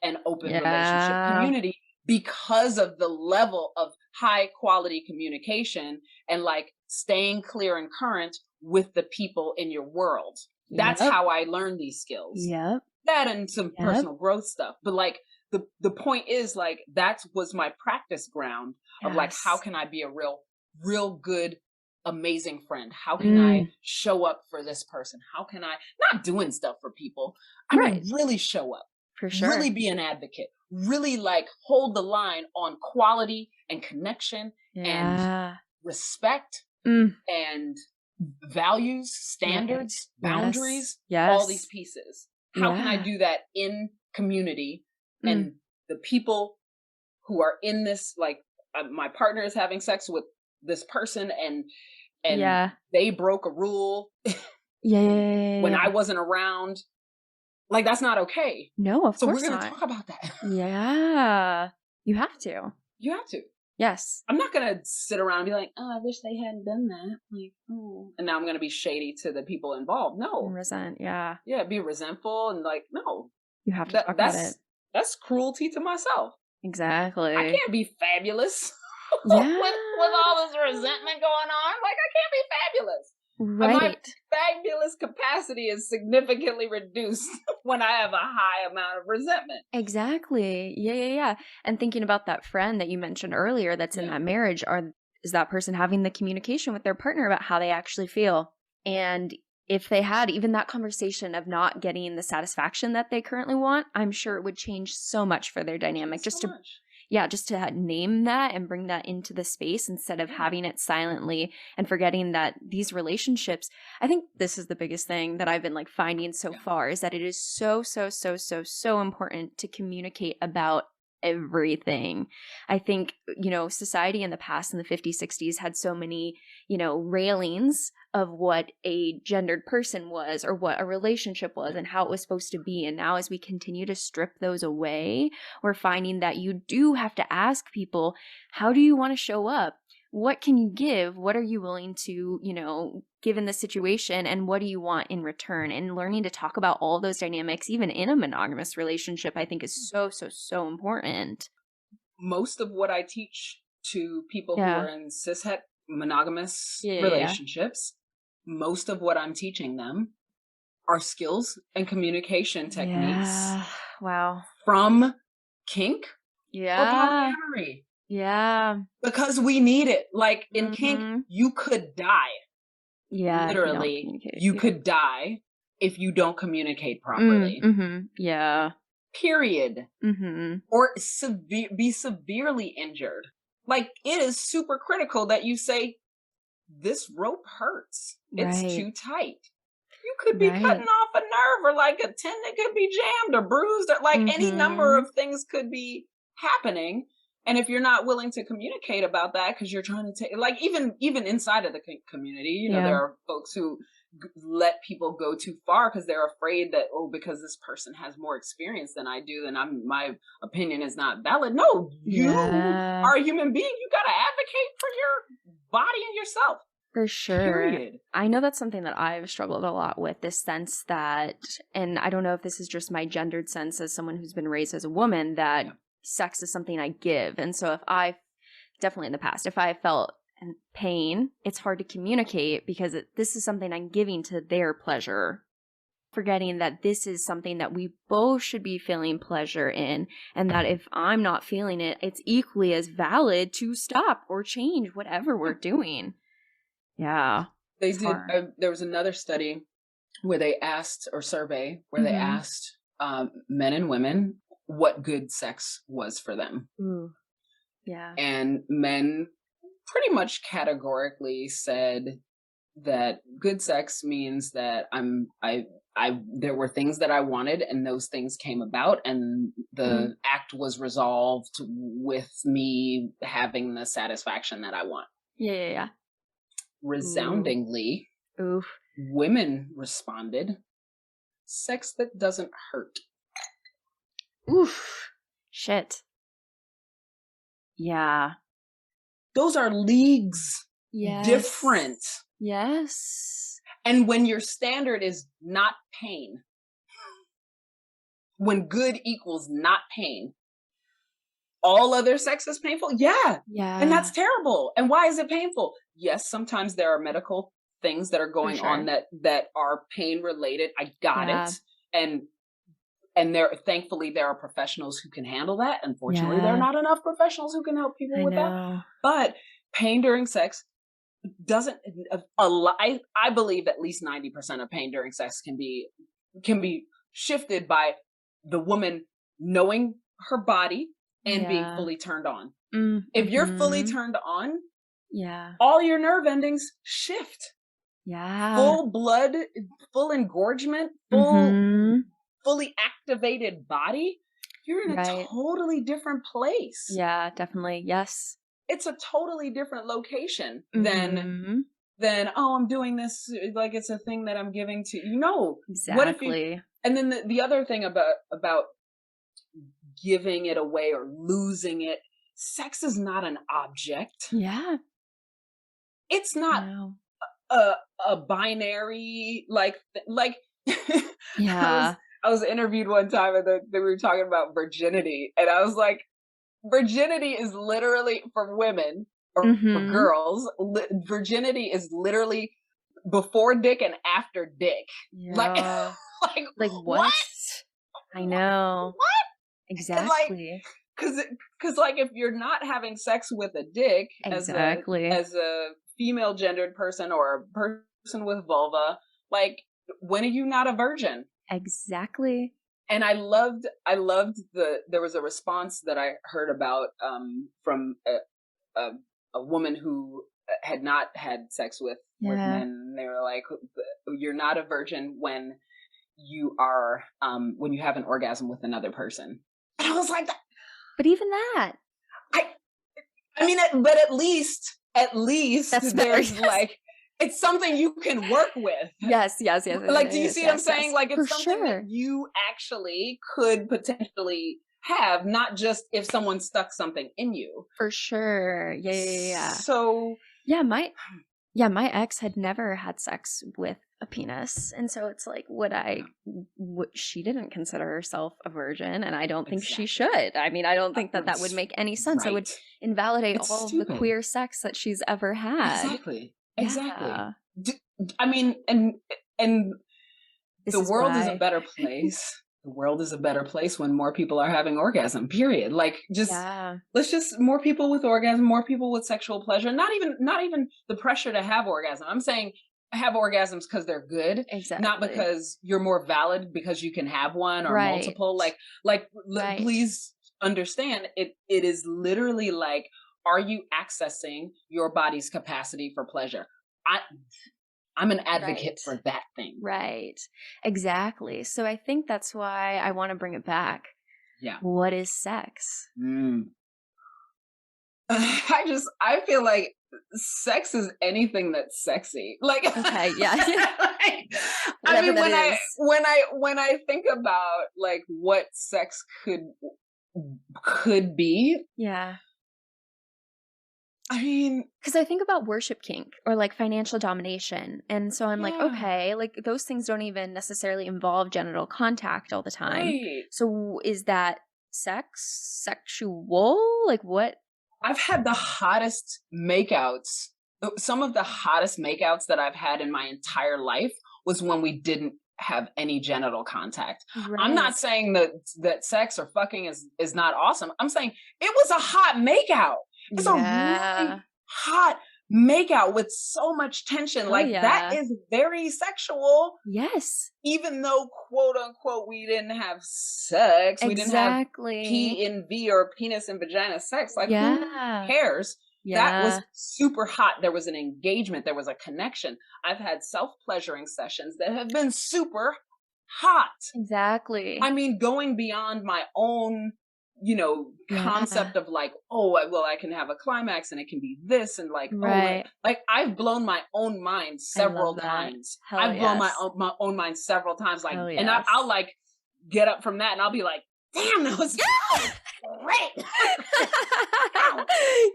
and open relationship community because of the level of high quality communication and like staying clear and current with the people in your world. That's how I learned these skills. Yep. That and some personal growth stuff. But like the point is like that was my practice ground of like, how can I be a real good, amazing friend? How can I show up for this person? How can I not doing stuff for people? I mean, really show up. For sure. Really be an advocate. Really like hold the line on quality and connection and respect and values, standards, boundaries, all these pieces. How can I do that in community and the people who are in this, like my partner is having sex with this person and they broke a rule when I wasn't around. Like, that's not okay. No, of course not. So we're going to talk about that. Yeah. You have to. You have to. Yes. I'm not going to sit around and be like, oh, I wish they hadn't done that. Like, oh. And now I'm going to be shady to the people involved. No. Resent, yeah. Yeah, be resentful and like, no. You have to talk about it. That's cruelty to myself. Exactly. I can't be fabulous with all this resentment going on. Like, I can't be fabulous. Right. My fabulous capacity is significantly reduced when I have a high amount of resentment. Exactly. Yeah. And thinking about that friend that you mentioned earlier that's in that marriage, is that person having the communication with their partner about how they actually feel? And if they had even that conversation of not getting the satisfaction that they currently want, I'm sure it would change so much for their dynamic. Just to name that and bring that into the space instead of having it silently and forgetting that these relationships, I think this is the biggest thing that I've been like finding so far is that it is so important to communicate about everything. I think, society in the past in the 50s, 60s had so many, railings of what a gendered person was or what a relationship was and how it was supposed to be. And now as we continue to strip those away, we're finding that you do have to ask people, how do you want to show up? What can you give? What are you willing to, give in this situation? And what do you want in return? And learning to talk about all of those dynamics, even in a monogamous relationship, I think is so important. Most of what I teach to people who are in cishet monogamous relationships, most of what I'm teaching them are skills and communication techniques. Wow. From kink or polyamory. Yeah. Because we need it. Like in kink, you could die. Yeah. Literally, you could die if you don't communicate properly. Yeah. Period. Or be severely injured. Like it is super critical that you say, this rope hurts. It's too tight. You could be cutting off a nerve or like a tendon could be jammed or bruised or like any number of things could be happening. And if you're not willing to communicate about that because you're trying to take, like even inside of the community, there are folks who let people go too far because they're afraid that, because this person has more experience than I do, then my opinion is not valid. No, you are a human being. You got to advocate for your body and yourself. For sure. Period. I know that's something that I've struggled a lot with, this sense that, and I don't know if this is just my gendered sense as someone who's been raised as a woman, that sex is something I give. And so definitely in the past, if I felt pain, it's hard to communicate because this is something I'm giving to their pleasure, forgetting that this is something that we both should be feeling pleasure in, and that if I'm not feeling it, it's equally as valid to stop or change whatever we're doing. Yeah. They did. There was another study where they asked, or survey, where they asked men and women what good sex was for them. Ooh. Yeah. And men pretty much categorically said that good sex means that there were things that I wanted, and those things came about, and the act was resolved with me having the satisfaction that I want. Yeah. Resoundingly, Oof. Women responded, sex that doesn't hurt. Oof. Shit. Yeah. Those are leagues different. Yes. And when your standard is not pain, when good equals not pain, all other sex is painful? Yeah. And that's terrible. And why is it painful? Yes, sometimes there are medical things that are going on that are pain related. I got it. And thankfully there are professionals who can handle that. Unfortunately, there are not enough professionals who can help people with that. But pain during sex doesn't I believe at least 90% of pain during sex can be shifted by the woman knowing her body and being fully turned on. If you're fully turned on, all your nerve endings shift. Full blood, full engorgement, fully activated body, you're in a totally different place. Yeah, definitely. Yes. It's a totally different location than I'm doing this like it's a thing that I'm giving to you. No. Exactly. And then the other thing about giving it away or losing it, sex is not an object. Yeah. It's not a binary like I was interviewed one time and we were talking about virginity, and I was like, virginity is literally for women or for girls. Virginity is literally before dick and after dick. Yeah. Like what? I know. What? Exactly. Because like if you're not having sex with a dick as a female gendered person or a person with vulva, like when are you not a virgin? Exactly. And I loved there was a response that I heard about from a woman who had not had sex with men. They were like, you're not a virgin when you are when you have an orgasm with another person. And I was like, but even that, I mean, but at least that's there's better. like, it's something you can work with. Yes. Like, do you see what I'm saying? Like, it's something that you actually could potentially have, not just if someone stuck something in you. For sure. Yeah. So my ex had never had sex with a penis, and so it's like, she didn't consider herself a virgin, and I don't think she should. I mean, I don't think that would make any sense. It would invalidate all of the queer sex that she's ever had. Exactly. I mean, and the world is a better place. The world is a better place when more people are having orgasm, period. Like, let's just more people with orgasm, more people with sexual pleasure. Not even the pressure to have orgasm. I'm saying have orgasms because they're good, not because you're more valid because you can have one or multiple. Please understand, it is literally like, are you accessing your body's capacity for pleasure? I'm an advocate for that thing. Right. Exactly. So I think that's why I want to bring it back. Yeah. What is sex? I feel like sex is anything that's sexy. Like, okay, yeah. I mean, when I think about like what sex could be. Yeah. I mean, because I think about worship kink or like financial domination. And so I'm like, okay, like those things don't even necessarily involve genital contact all the time. Right. So is that sexual? Like what? I've had the hottest makeouts. Some of the hottest makeouts that I've had in my entire life was when we didn't have any genital contact. Right. I'm not saying that sex or fucking is not awesome. I'm saying it was a hot makeout. It's a really hot makeout with so much tension. That is very sexual. Yes. Even though, quote unquote, we didn't have sex. We didn't have P and V or penis and vagina sex. Like, who cares? That was super hot. There was an engagement. There was a connection. I've had self-pleasuring sessions that have been super hot. Exactly. I mean, going beyond my own, concept of like, I can have a climax and it can be this and like, like I've blown my own mind several times. I've blown my own mind several times. Like, and I'll like get up from that and I'll be like, damn, that was great.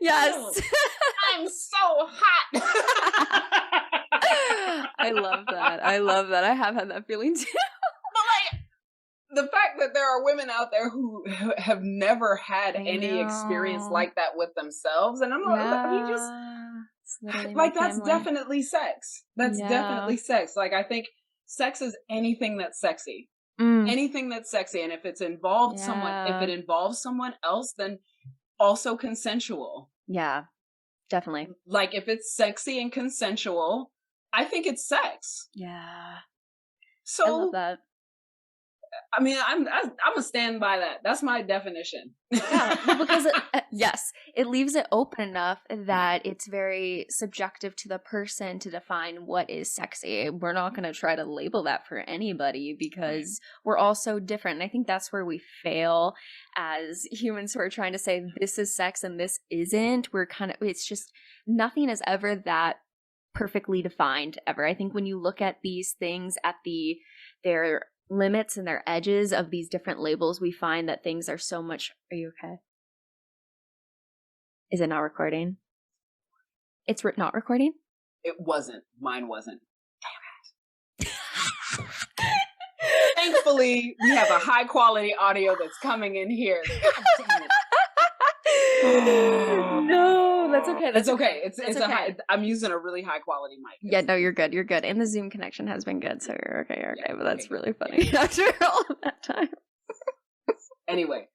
Yes. I'm so hot. I love that. I have had that feeling too. But like, the fact that there are women out there who have never had any experience like that with themselves, and I'm like, that's definitely sex. That's definitely sex. Like, I think sex is anything that's sexy. Anything that's sexy, and if it involves someone else, then also consensual. Yeah, definitely. Like, if it's sexy and consensual, I think it's sex. Yeah. So I love that. I mean, I'm gonna stand by that. That's my definition. Yeah, because it leaves it open enough that it's very subjective to the person to define what is sexy. We're not going to try to label that for anybody because we're all so different. And I think that's where we fail as humans who are trying to say this is sex and this isn't. It's just nothing is ever that perfectly defined ever. I think when you look at these things at their limits and their edges of these different labels, we find that things are so much. Are you okay? Is it not recording? It's not recording? It wasn't. Mine wasn't. Damn it. Thankfully, we have a high quality audio that's coming in here. God damn it. No, that's okay. That's okay. It's okay. I'm using a really high quality mic. Yeah, no, you're good. You're good. And the Zoom connection has been good, so you're okay. You're okay. But that's really funny after all of that time. Anyway,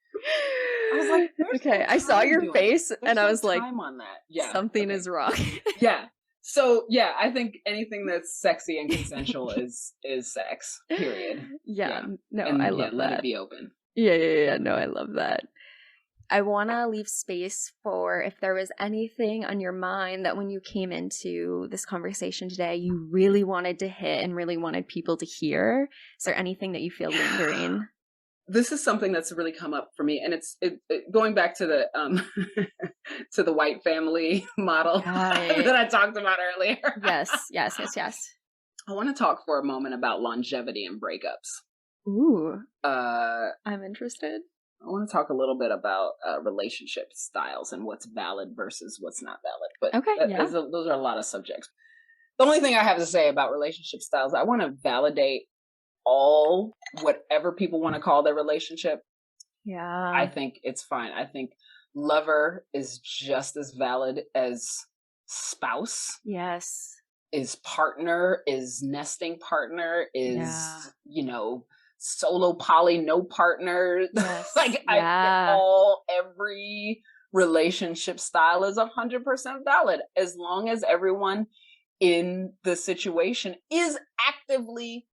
I was like, okay. I saw your face and I was like, time on that. Yeah, something is wrong. Yeah. So yeah, I think anything that's sexy and consensual is sex. Period. Yeah. No, and I love that. Let it be open. Yeah. No, I love that. I want to leave space for if there was anything on your mind that when you came into this conversation today, you really wanted to hit and really wanted people to hear. Is there anything that you feel lingering? This is something that's really come up for me, and it's going back to the to the white family model that I talked about earlier. Yes. I want to talk for a moment about longevity and breakups. Ooh, I'm interested. I want to talk a little bit about relationship styles and what's valid versus what's not valid. But those are a lot of subjects. The only thing I have to say about relationship styles, I want to validate whatever people want to call their relationship. Yeah. I think it's fine. I think lover is just as valid as spouse. Yes. Is partner, is nesting partner, is, solo poly, no partner. Yes. Every relationship style is 100% valid as long as everyone in the situation is actively,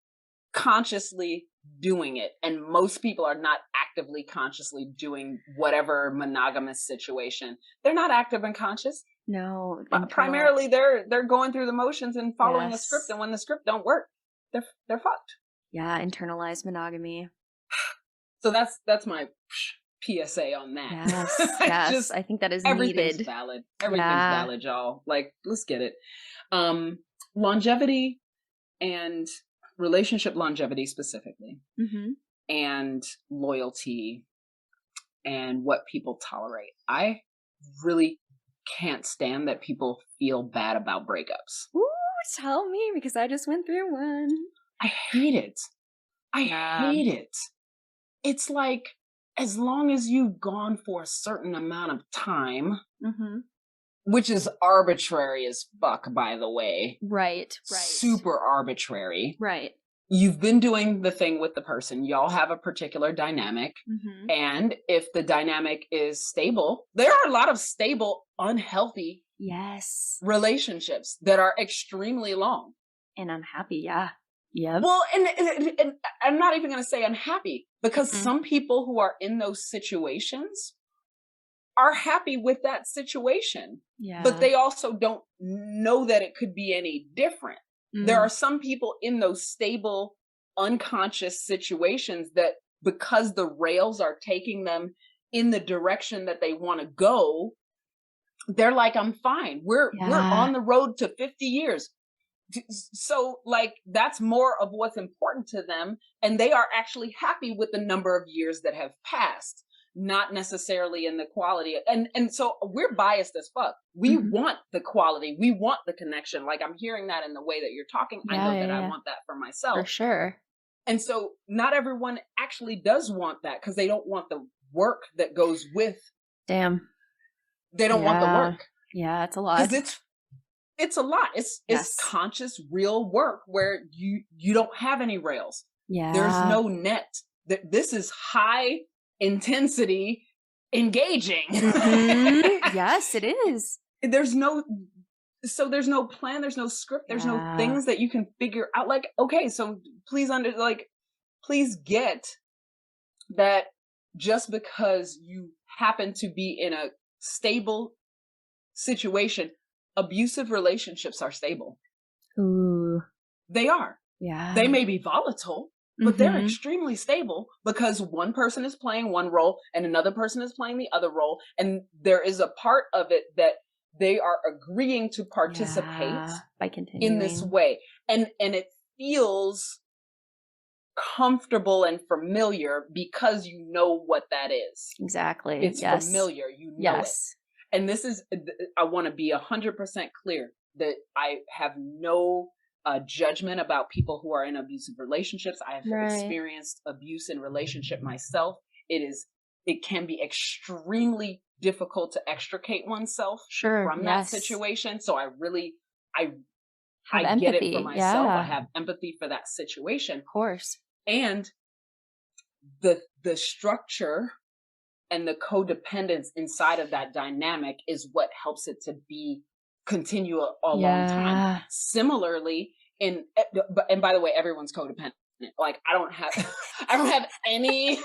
consciously doing it. And most people are not actively, consciously doing whatever monogamous situation. They're not active and conscious. No. Primarily they're going through the motions and following a script. And when the script don't work, they're fucked. Yeah, internalized monogamy. So that's my PSA on that. Yes, I think that is everything's needed. Valid. Everything's valid, y'all. Like, let's get it. Longevity and relationship longevity specifically, and loyalty and what people tolerate. I really can't stand that people feel bad about breakups. Ooh, tell me, because I just went through one. I hate it. I hate it. It's like, as long as you've gone for a certain amount of time, which is arbitrary as fuck, by the way. Right. Super arbitrary. Right. You've been doing the thing with the person. Y'all have a particular dynamic. And if the dynamic is stable, there are a lot of stable, unhealthy relationships that are extremely long. And unhappy, yeah. Well, and I'm not even going to say unhappy, because some people who are in those situations are happy with that situation. Yeah. But they also don't know that it could be any different. There are some people in those stable, unconscious situations that, because the rails are taking them in the direction that they want to go, they're like, I'm fine. We're on the road to 50 years. So like, that's more of what's important to them. And they are actually happy with the number of years that have passed, not necessarily in the quality. And so we're biased as fuck. We want the quality. We want the connection. Like, I'm hearing that in the way that you're talking. I know that I want that for myself. For sure. And so not everyone actually does want that, because they don't want the work that goes with. Damn. They don't want the work. Yeah, it's a lot. Because it's a lot. It's conscious, real work where you don't have any rails. Yeah. There's no net. This is high intensity engaging. Yes, it is. There's no plan, there's no script, there's no things that you can figure out. Like, okay, so please get that just because you happen to be in a stable situation, abusive relationships are stable. Ooh. They are. Yeah. They may be volatile, but they're extremely stable, because one person is playing one role and another person is playing the other role. And there is a part of it that they are agreeing to participate by continuing in this way. And it feels comfortable and familiar because you know what that is. Exactly. It's familiar. You know it. And this is, I want to be 100% clear that I have no judgment about people who are in abusive relationships. I have experienced abuse in relationship myself. It can be extremely difficult to extricate oneself from that situation. So I get it for myself. I have empathy for that situation. Of course. And the structure and the codependence inside of that dynamic is what helps it to continue a long time. Similarly, and by the way, everyone's codependent. Like, I don't have any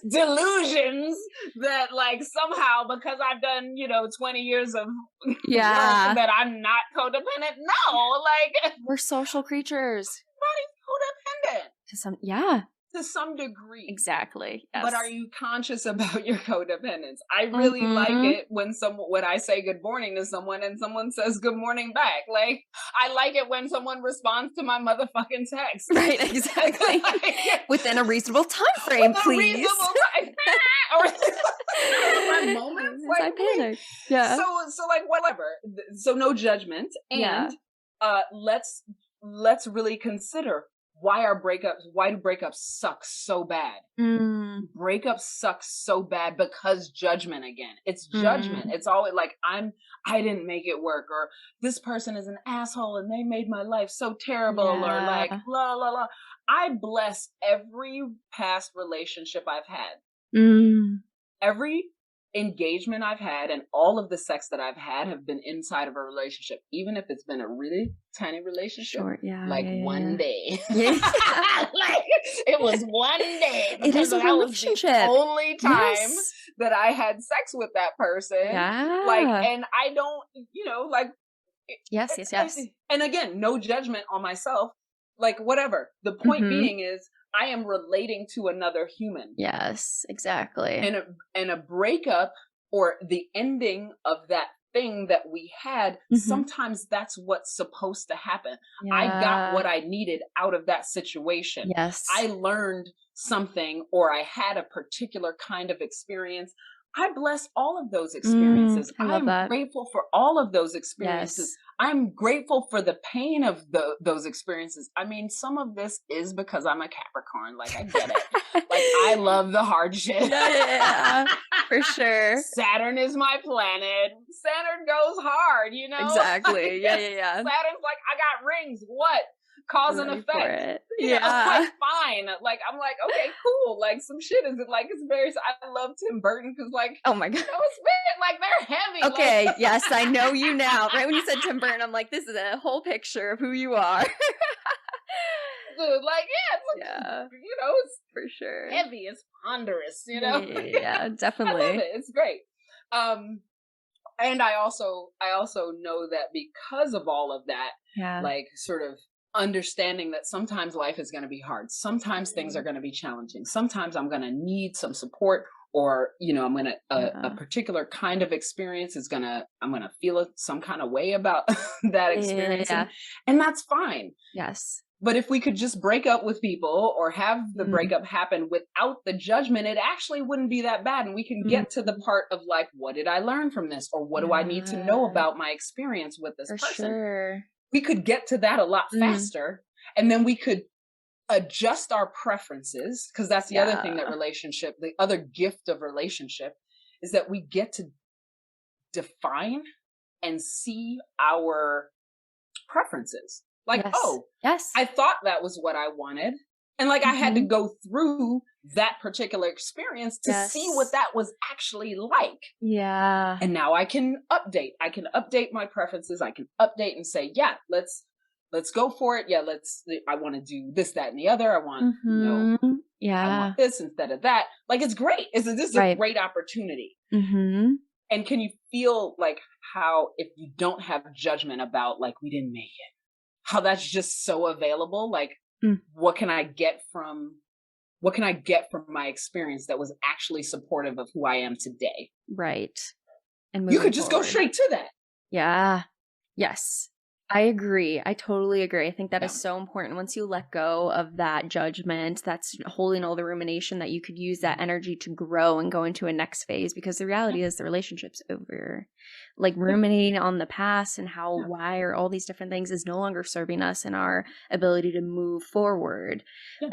delusions that, like, somehow because I've done 20 years of work that I'm not codependent. No, like, we're social creatures. Everybody's codependent to some degree. Exactly. Yes. But are you conscious about your codependence? I really like it when I say good morning to someone and someone says good morning back. Like, I like it when someone responds to my motherfucking text. Like, exactly. Within a reasonable time frame, please. Reasonable time. My moments, like, I panic. Yeah. So like, whatever. So no judgment. And let's really consider why do breakups suck so bad? Breakups suck so bad because judgment again. It's judgment. It's always like, I didn't make it work, or this person is an asshole and they made my life so terrible, or like, la, la, la. I bless every past relationship I've had. Every engagement I've had and all of the sex that I've had have been inside of a relationship, even if it's been a really tiny relationship. One day. Like, it was one day. It is a relationship. That was the only time that I had sex with that person. Like, and I don't, like. Yes. And again, no judgment on myself. Like, whatever. The point being is, I am relating to another human. Yes, exactly. And a breakup or the ending of that thing that we had, sometimes that's what's supposed to happen. I got what I needed out of that situation. Yes. I learned something, or I had a particular kind of experience. I bless all of those experiences. I'm grateful for all of those experiences. I'm grateful for the pain of those experiences. I mean, some of this is because I'm a Capricorn. Like, I get it. Like, I love the hard shit. Yeah, for sure. Saturn is my planet. Saturn goes hard, Exactly. Yeah. Saturn's like, I got rings. What? Cause and effect. Like, fine. Like, I'm like, okay, cool. Like, some shit is like, it's very, I love Tim Burton because, like, oh my God, like, they're heavy. Okay, like, yes, I know you now. Right when you said Tim Burton, I'm like, this is a whole picture of who you are. dude. Like, it's for sure. heavy, it's ponderous, Yeah, definitely. I love it. It's great. And I also know that because of all of that, like sort of understanding that sometimes life is going to be hard. Sometimes things are going to be challenging. Sometimes I'm going to need some support, or, I'm going to, a particular kind of experience I'm going to feel some kind of way about that experience. And that's fine. Yes. But if we could just break up with people or have the breakup happen without the judgment, it actually wouldn't be that bad. And we can get to the part of like, what did I learn from this? Or what do I need to know about my experience with this person? Sure. We could get to that a lot faster. And then we could adjust our preferences. Because that's the other thing the other gift of relationship is that we get to define and see our preferences. Like, I thought that was what I wanted. And like, I had to go through that particular experience to see what that was actually like. Yeah. And now I can update. I can update my preferences. I can update and say, let's go for it. Yeah, I want to do this, that, and the other. I want, I want this instead of that. Like, it's great. This is a great opportunity. Mm-hmm. And can you feel like how, if you don't have judgment about like, we didn't make it, how that's just so available? Like, what can I get from my experience that was actually supportive of who I am today? Right. And you could just go straight to that. Yeah. Yes. I agree. I totally agree. I think that is so important. Once you let go of that judgment, that's holding all the rumination, that you could use that energy to grow and go into a next phase, because the reality is the relationship's over. Like, ruminating on the past and why or all these different things is no longer serving us in our ability to move forward.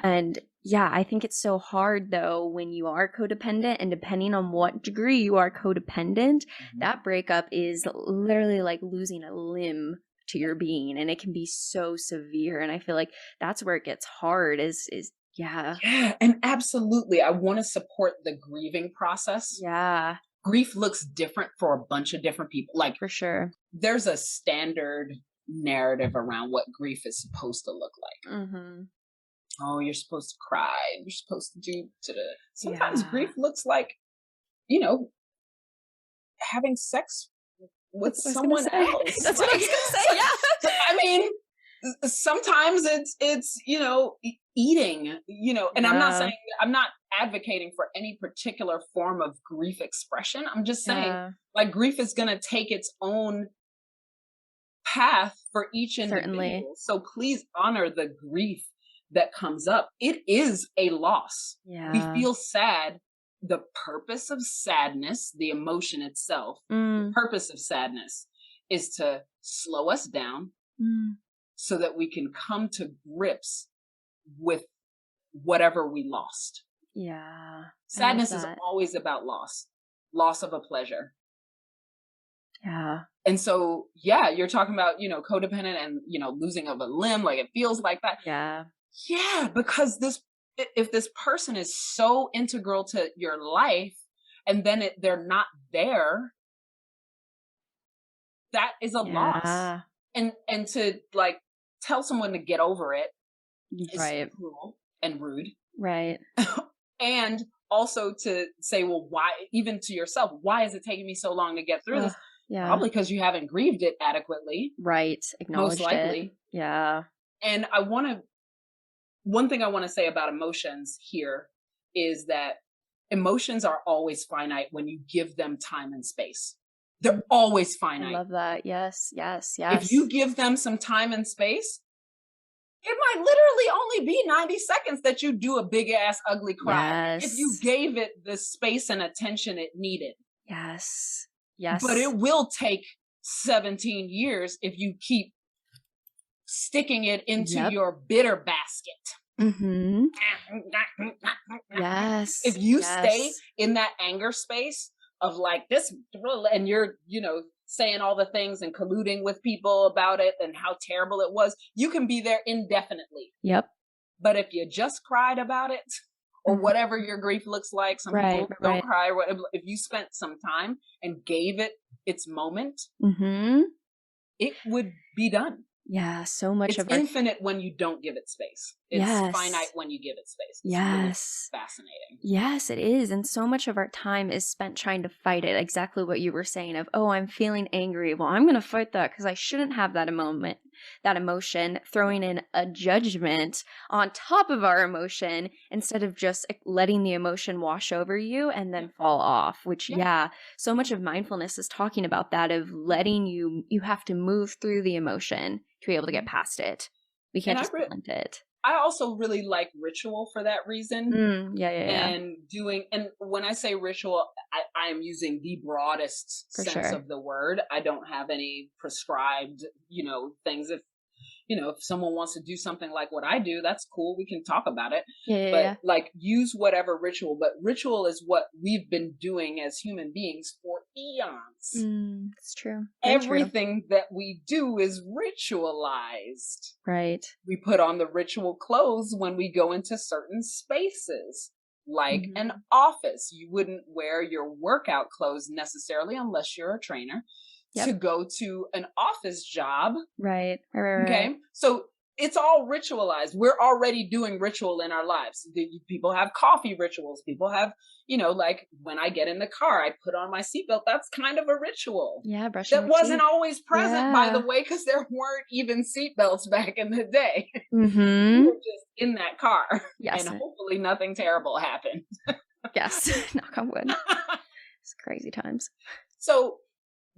And I think it's so hard though when you are codependent, and depending on what degree you are codependent, that breakup is literally like losing a limb to your being, and it can be so severe. And I feel like that's where it gets hard is and absolutely, I want to support the grieving process. Grief looks different for a bunch of different people. Like, for sure, there's a standard narrative around what grief is supposed to look like. Oh, you're supposed to cry, you're supposed to do sometimes grief looks like having sex with someone else. That's what I was gonna say. Yeah. I mean, sometimes it's eating, and I'm not advocating for any particular form of grief expression. I'm just saying, like, grief is going to take its own path for each individual. Certainly. So please honor the grief that comes up. It is a loss. We feel sad. The purpose of sadness, the emotion itself, the purpose of sadness is to slow us down so that we can come to grips with whatever we lost. Sadness is always about loss of a pleasure. And so, you're talking about, codependent and, losing of a limb, like it feels like that. Yeah, because if this person is so integral to your life and then they're not there, that is a loss. And to like tell someone to get over it is cruel and rude. Right. And also to say, well, why, even to yourself, why is it taking me so long to get through this? Probably because you haven't grieved it adequately. Right. Acknowledged most likely. It. Yeah. And one thing I want to say about emotions here is that emotions are always finite when you give them time and space. They're always finite. I love that. Yes. If you give them some time and space, it might literally only be 90 seconds that you do a big ass ugly cry. If you gave it the space and attention it needed. Yes. But it will take 17 years if you keep sticking it into your bitter basket. If you stay in that anger space of like this, and you're, saying all the things and colluding with people about it and how terrible it was, you can be there indefinitely. But if you just cried about it, or whatever your grief looks like, some people don't cry. If you spent some time and gave it its moment, it would be done. Yeah, so much It's of our infinite when you don't give it space. It's Yes. finite when you give it space. It's Yes. really fascinating. Yes, it is. And so much of our time is spent trying to fight it. Exactly what you were saying of, oh, I'm feeling angry. Well, I'm going to fight that because I shouldn't have that emotion, throwing in a judgment on top of our emotion instead of just letting the emotion wash over you and then fall off, which, so much of mindfulness is talking about that, of letting you have to move through the emotion to be able to get past it. We can't just prevent it. I also really like ritual for that reason. And when I say ritual, I am using the broadest sense of the word. I don't have any prescribed, things. If someone wants to do something like what I do, that's cool. We can talk about it. But like, use whatever ritual. But ritual is what we've been doing as human beings for eons. It's true. Everything that we do is ritualized. Right. We put on the ritual clothes when we go into certain spaces. Like an office. You wouldn't wear your workout clothes necessarily unless you're a trainer. To go to an office job. Right. Okay. So it's all ritualized. We're already doing ritual in our lives. People have coffee rituals. People have, like when I get in the car, I put on my seatbelt. That's kind of a ritual. Yeah. Brushing that wasn't always present, by the way, because there weren't even seatbelts back in the day. We were just in that car. Yes. And hopefully nothing terrible happened. Yes. Knock on wood. It's crazy times. So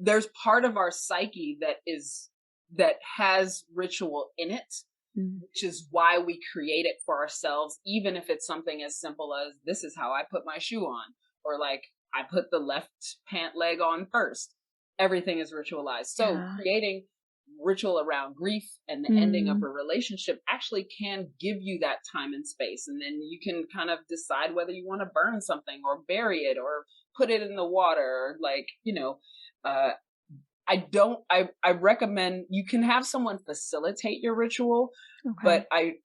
there's part of our psyche that has ritual in it, which is why we create it for ourselves, even if it's something as simple as, this is how I put my shoe on, or like, I put the left pant leg on first. Everything is ritualized. So creating ritual around grief and the ending of a relationship actually can give you that time and space. And then you can kind of decide whether you want to burn something or bury it or put it in the water, or like, I recommend you can have someone facilitate your ritual, but I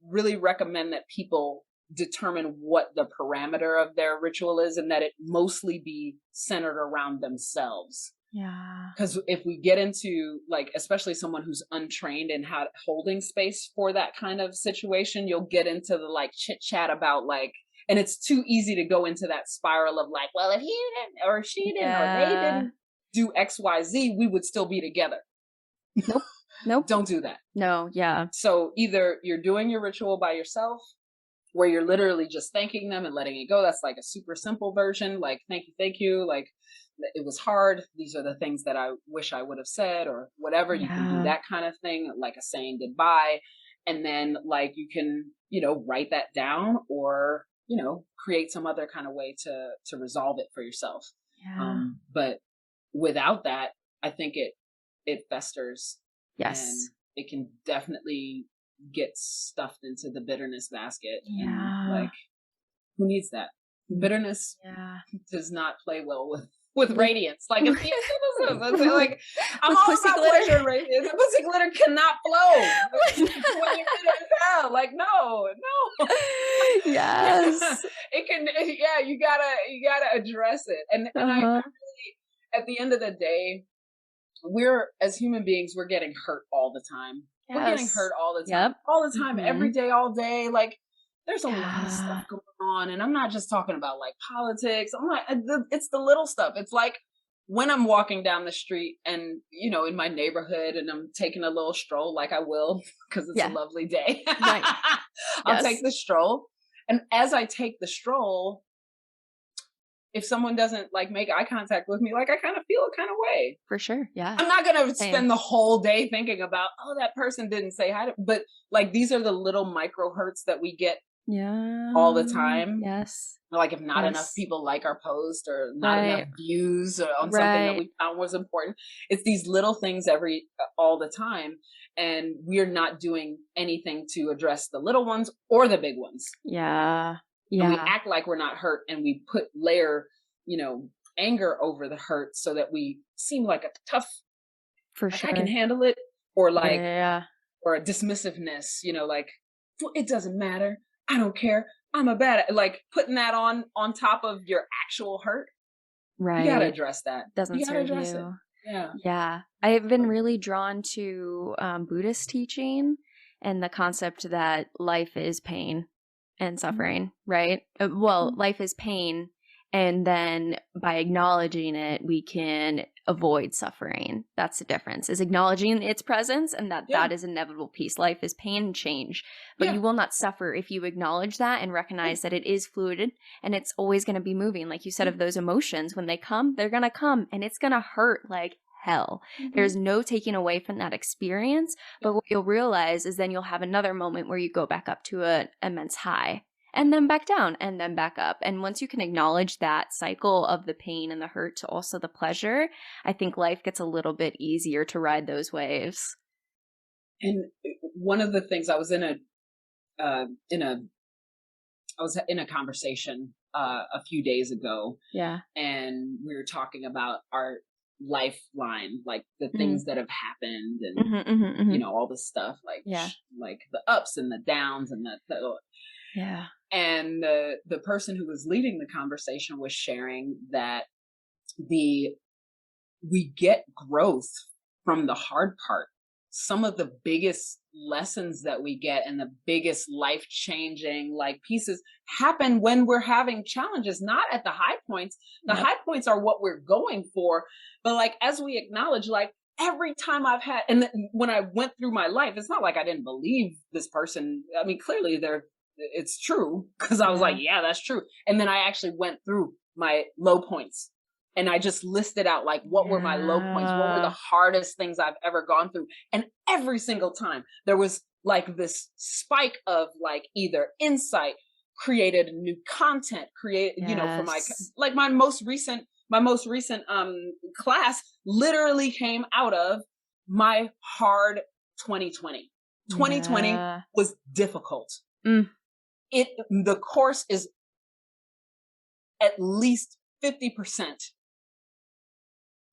really recommend that people determine what the parameter of their ritual is, and that it mostly be centered around themselves. Yeah. Because if we get into, like, especially someone who's untrained in how holding space for that kind of situation, you'll get into the like chit chat about like, and it's too easy to go into that spiral of like, well, if he didn't, or she didn't, or they didn't do XYZ, we would still be together. Nope. Don't do that. No. Yeah. So either you're doing your ritual by yourself, where you're literally just thanking them and letting it go. That's like a super simple version. Like, thank you. Like, it was hard. These are the things that I wish I would have said, or whatever. You can do that kind of thing, like a saying goodbye. And then like, you can, write that down, or, create some other kind of way to resolve it for yourself. Yeah. But without that, I think it festers. Yes. And it can definitely get stuffed into the bitterness basket. Yeah. And like, who needs that? Bitterness does not play well with radiance. Like, it's like, I'm all about pleasure and radiance. The pussy glitter cannot flow when you're bitter as hell. Like, no. Yes. It can. Yeah, you gotta address it. And I really, at the end of the day, we're, as human beings, we're getting hurt all the time. Yes. We're getting hurt all the time. All the time, every day, all day. Like, there's a lot of stuff going on. And I'm not just talking about like politics. I'm not, it's the little stuff. It's like when I'm walking down the street and, in my neighborhood, and I'm taking a little stroll, like I will, because it's a lovely day. Right. I'll take the stroll. And as I take the stroll, if someone doesn't like make eye contact with me, like, I kind of feel a kind of way. For sure. Yeah. I'm not going to spend the whole day thinking about, oh, that person didn't say hi to, but like, these are the little micro hurts that we get all the time. Yes. Like, if not enough people like our post, or not enough views on something that we found was important. It's these little things all the time. And we're not doing anything to address the little ones or the big ones. Yeah. Yeah. And we act like we're not hurt, and we layer, anger over the hurt so that we seem like a tough, for like, sure, I can handle it, or like, or a dismissiveness, like, well, it doesn't matter. I don't care. I'm a bad, like, putting that on top of your actual hurt. Right. You gotta address that. Doesn't you gotta serve address you. Yeah. I've been really drawn to Buddhist teaching and the concept that life is pain and suffering, right? Well, life is pain, and then by acknowledging it, we can avoid suffering. That's the difference, is acknowledging its presence, and that is inevitable piece. Life is pain and change, but you will not suffer if you acknowledge that and recognize that it is fluid and it's always going to be moving. Like you said, of those emotions, when they come, they're going to come, and it's going to hurt like hell. There's no taking away from that experience, but what you'll realize is then you'll have another moment where you go back up to an immense high, and then back down, and then back up. And once you can acknowledge that cycle of the pain and the hurt to also the pleasure, I think life gets a little bit easier to ride those waves. And one of the things, I was in a conversation a few days ago. Yeah. And we were talking about our lifeline, like the things that have happened, and you know, all the stuff, like like the ups and the downs and the and the person who was leading the conversation was sharing that we get growth from the hard part. Some of the biggest lessons that we get and the biggest life-changing like pieces happen when we're having challenges, not at the high points. The high points are what we're going for. But like, as we acknowledge, like every time I've had, and when I went through my life, it's not like I didn't believe this person. I mean, clearly it's true, because I was like, yeah, that's true. And then I actually went through my low points. And I just listed out like, what were my low points? What were the hardest things I've ever gone through? And every single time there was like this spike of like either insight, created new content, you know, for my most recent class literally came out of my hard 2020. 2020 was difficult. The course is at least 50%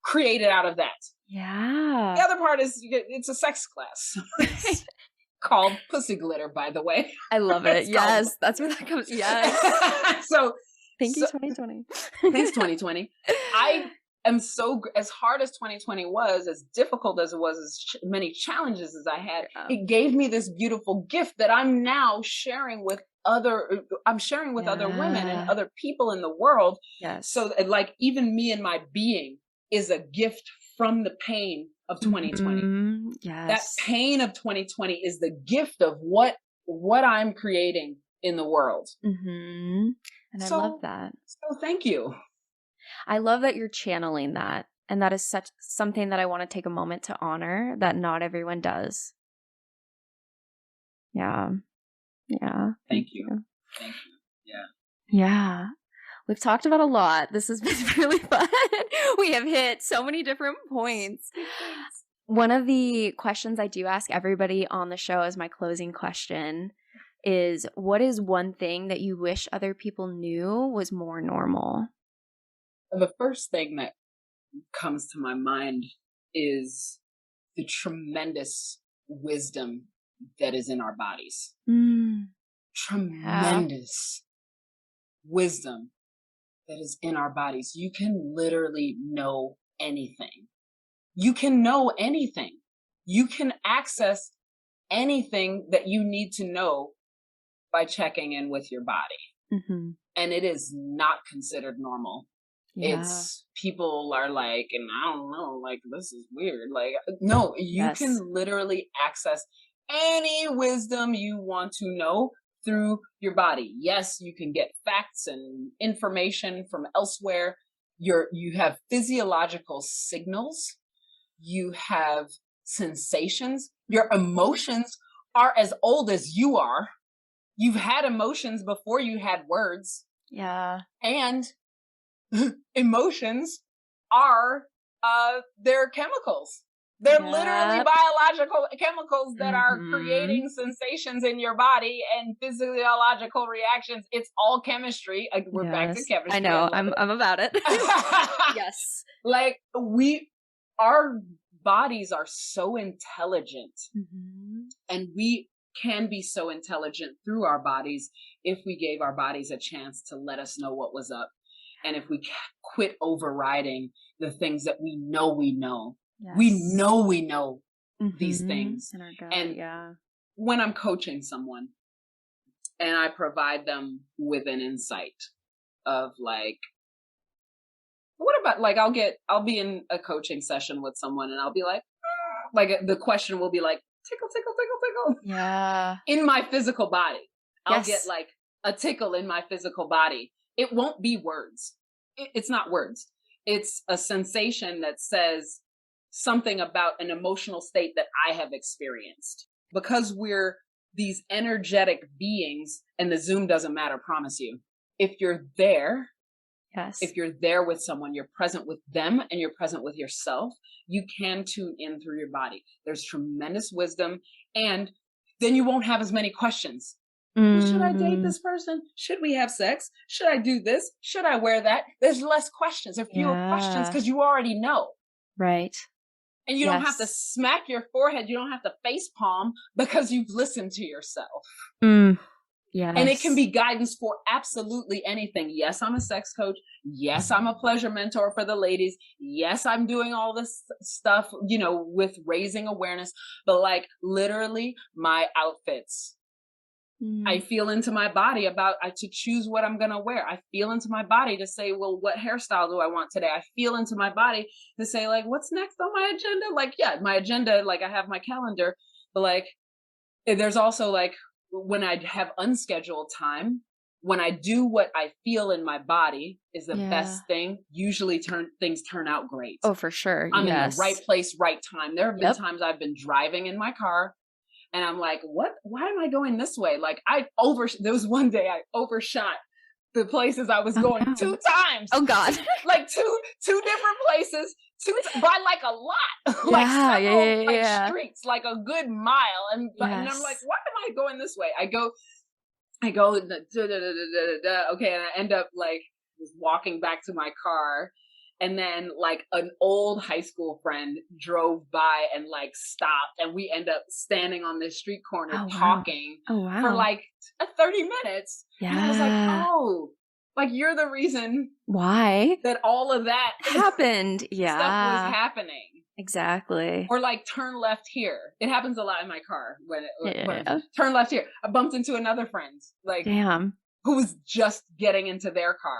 created out of that. Yeah. The other part is it's a sex class. Called Pussy Glitter, by the way. I love it. Yes. That's where that comes. Yes. So thank you, 2020. Thanks, 2020. I am as hard as 2020 was, as difficult as it was, as many challenges as I had, it gave me this beautiful gift that I'm now sharing with other women and other people in the world. Yes. So like, even me and my being is a gift from the pain of 2020. Yes. That pain of 2020 is the gift of what I'm creating in the world. And I love that. So thank you. I love that you're channeling that. And that is something that I want to take a moment to honor, that not everyone does. Yeah. Yeah. Thank you. Thank you. Yeah. Yeah. We've talked about a lot. This has been really fun. We have hit so many different points. One of the questions I do ask everybody on the show as my closing question is, what is one thing that you wish other people knew was more normal? The first thing that comes to my mind is the tremendous wisdom that is in our bodies. Tremendous wisdom that is in our bodies. You can literally know anything. You can know anything. You can access anything that you need to know by checking in with your body. And it is not considered normal. It's, people are like, and I don't know, like, this is weird. Like, no, you can literally access any wisdom you want to know through your body. Yes, you can get facts and information from elsewhere. You have physiological signals. You have sensations. Your emotions are as old as you are. You've had emotions before you had words. Yeah. And emotions are they're chemicals. They're literally biological chemicals that are creating sensations in your body and physiological reactions. It's all chemistry. We're back to chemistry. I know. I'm about it. Yes. Like, our bodies are so intelligent, and we can be so intelligent through our bodies if we gave our bodies a chance to let us know what was up. And if we quit overriding the things that we know, Yes. we know these things. In our gut, and yeah. when I'm coaching someone and I provide them with an insight of like, what about like, I'll be in a coaching session with someone and I'll be like the question will be like, tickle, tickle, tickle, tickle. Yeah. In my physical body. I'll Yes. get like a tickle in my physical body. It won't be words. It's not words. It's a sensation that says something about an emotional state that I have experienced. Because we're these energetic beings, and the Zoom doesn't matter, promise you. If you're there, Yes. if you're there with someone, you're present with them and you're present with yourself, you can tune in through your body. There's tremendous wisdom, and then you won't have as many questions. Should I date this person? Should we have sex? Should I do this? Should I wear that? There's less questions. There are fewer questions because you already know. Right. And you don't have to smack your forehead. You don't have to face palm because you've listened to yourself. Yes. And it can be guidance for absolutely anything. Yes, I'm a sex coach. Yes, I'm a pleasure mentor for the ladies. Yes, I'm doing all this stuff, you know, with raising awareness. But like literally my outfits, I feel into my body to choose what I'm going to wear. I feel into my body to say, well, what hairstyle do I want today? I feel into my body to say like, what's next on my agenda? Like, yeah, my agenda, like I have my calendar, but like, there's also like when I have unscheduled time, when I do what I feel in my body is the best thing. Usually things turn out great. Oh, for sure. I'm in the right place, right time. There have been times I've been driving in my car and I'm like, what? Why am I going this way? Like there was one day I overshot the places I was going 2 times. Oh God. Like two different places, by like a lot, like several streets, like a good mile. And I'm like, why am I going this way? I go, okay. And I end up like just walking back to my car. And then like an old high school friend drove by and like stopped, and we end up standing on this street corner talking for like 30 minutes. Yeah. And I was like, oh, like you're the reason why that all of that happened. Stuff was happening. Exactly. Or like turn left here. It happens a lot in my car when turn left here. I bumped into another friend, like who was just getting into their car.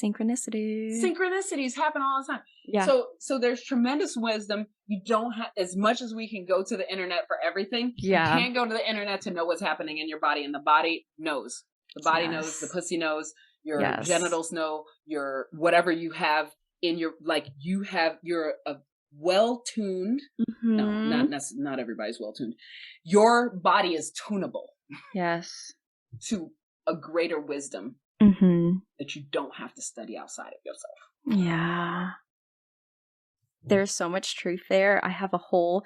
Synchronicities happen all the time. Yeah. So there's tremendous wisdom. You don't have, as much as we can go to the internet for everything. Yeah. You can't go to the internet to know what's happening in your body, and the body knows. The body knows. The pussy knows. Your genitals know. Your whatever you have in your you're a well-tuned. No, not everybody's well-tuned. Your body is tunable. Yes. To a greater wisdom. That you don't have to study outside of yourself. Yeah. There's so much truth there. I have a whole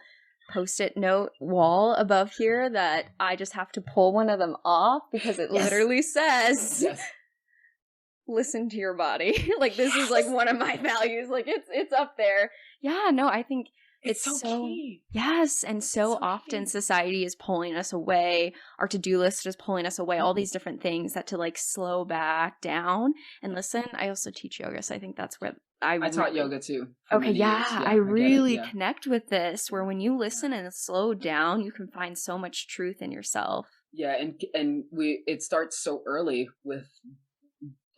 Post-it note wall above here that I just have to pull one of them off because it literally says, listen to your body. Like this is like one of my values. Like it's up there. Yeah, no, I think it's so key. Yes, and so often society is pulling us away. Our to-do list is pulling us away. All these different things that to like slow back down and listen. I also teach yoga, so I think that's where I taught yoga too. Okay, I really connect with this. Where when you listen and slow down, you can find so much truth in yourself. Yeah, and it starts so early with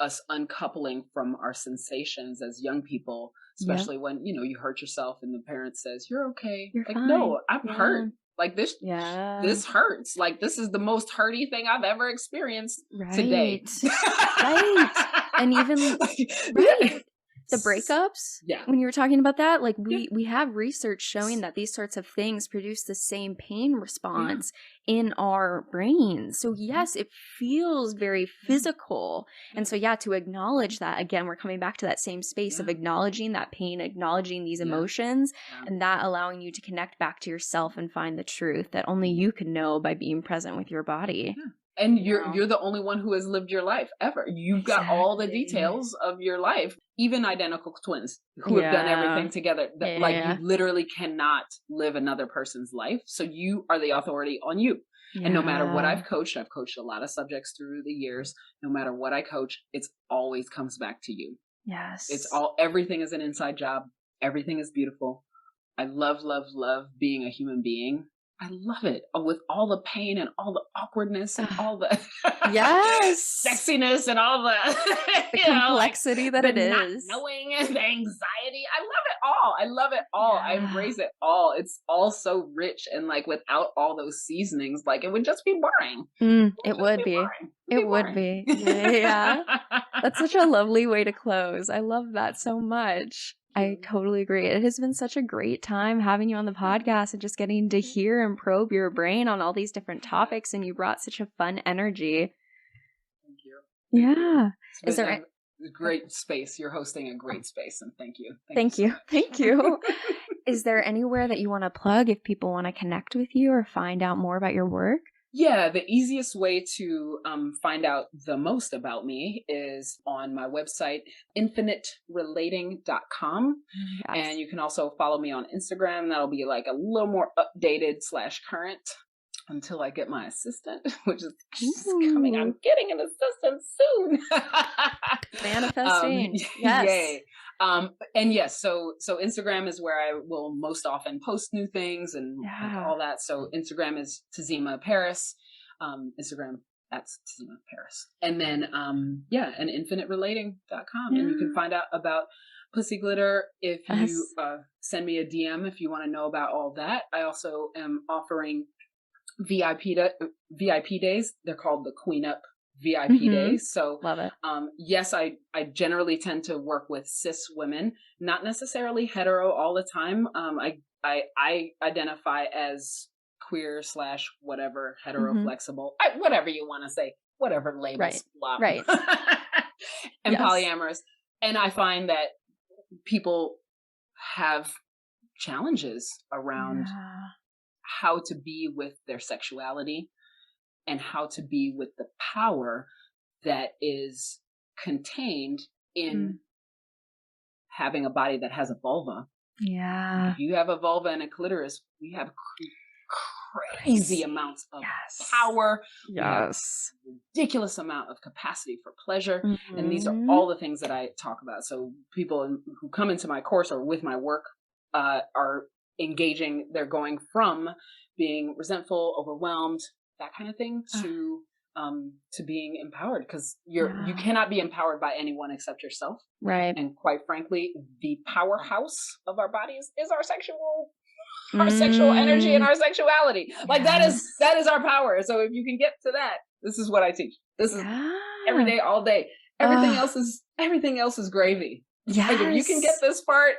us uncoupling from our sensations as young people. Especially when, you hurt yourself and the parent says, you're okay. You're like, fine. No, I'm hurt. Like this hurts. Like this is the most hurty thing I've ever experienced today. Right. And even the breakups. Yeah. When you were talking about that, like we have research showing that these sorts of things produce the same pain response in our brains. So yes, it feels very physical. And so to acknowledge that, again, we're coming back to that same space of acknowledging that pain, acknowledging these emotions, and that allowing you to connect back to yourself and find the truth that only you can know by being present with your body. Yeah. And you're the only one who has lived your life ever. You've got all the details of your life, even identical twins who have done everything together. You literally cannot live another person's life. So you are the authority on you. Yeah. And no matter what I've coached a lot of subjects through the years. No matter what I coach, it always comes back to you. Yes. Everything is an inside job. Everything is beautiful. I love, love, love being a human being. I love it with all the pain and all the awkwardness and all the sexiness and all the complexity that it not is. Knowing and the anxiety. I love it all. I love it all. I embrace it all. It's all so rich, and like without all those seasonings, like it would just be boring. It would be. It would be. Yeah. That's such a lovely way to close. I love that so much. I totally agree. It has been such a great time having you on the podcast and just getting to hear and probe your brain on all these different topics, and you brought such a fun energy. Thank you. Yeah. Is there a great space? You're hosting a great space, and thank you. Thank you. Thank you. Is there anywhere that you want to plug if people want to connect with you or find out more about your work? Yeah, the easiest way to find out the most about me is on my website, infiniterelating.com. Yes. And you can also follow me on Instagram. That'll be like a little more updated / current until I get my assistant, which is coming. I'm getting an assistant soon. Manifesting. Yes. Yay. And yes, so Instagram is where I will most often post new things and all that. So Instagram is Tazima Paris. Instagram, that's Tazima Paris. And then, and infiniterelating.com. And you can find out about Pussy Glitter if you send me a DM if you want to know about all that. I also am offering VIP days. They're called the Queen Up VIP days. So love it. Yes, I generally tend to work with cis women, not necessarily hetero all the time. I identify as queer / whatever, hetero flexible, whatever you want to say, whatever labels, right. And polyamorous. And I find that people have challenges around how to be with their sexuality and how to be with the power that is contained in having a body that has a vulva. Yeah. If you have a vulva and a clitoris, we have crazy amounts of power. Yes. Ridiculous amount of capacity for pleasure. And these are all the things that I talk about. So people who come into my course or with my work are engaging. They're going from being resentful, overwhelmed, that kind of thing, to being empowered, because you cannot be empowered by anyone except yourself. Right. And quite frankly, the powerhouse of our bodies is our sexual energy and our sexuality. Like that is our power. So if you can get to that, this is what I teach. This is every day, all day. Everything else is gravy. Yes. Like if you can get this part,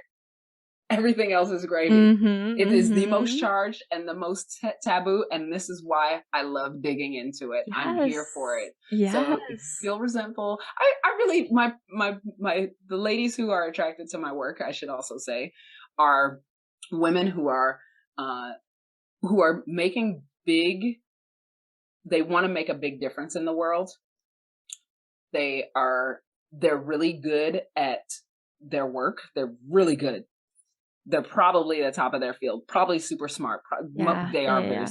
everything else is gravy. It is the most charged and the most taboo, and this is why I love digging into it. Yes. I'm here for it. Yes. So if you feel resentful, I really the ladies who are attracted to my work, I should also say, are women who are making they want to make a big difference in the world. They're really good at their work. They're really good. They're probably the top of their field, probably super smart. They are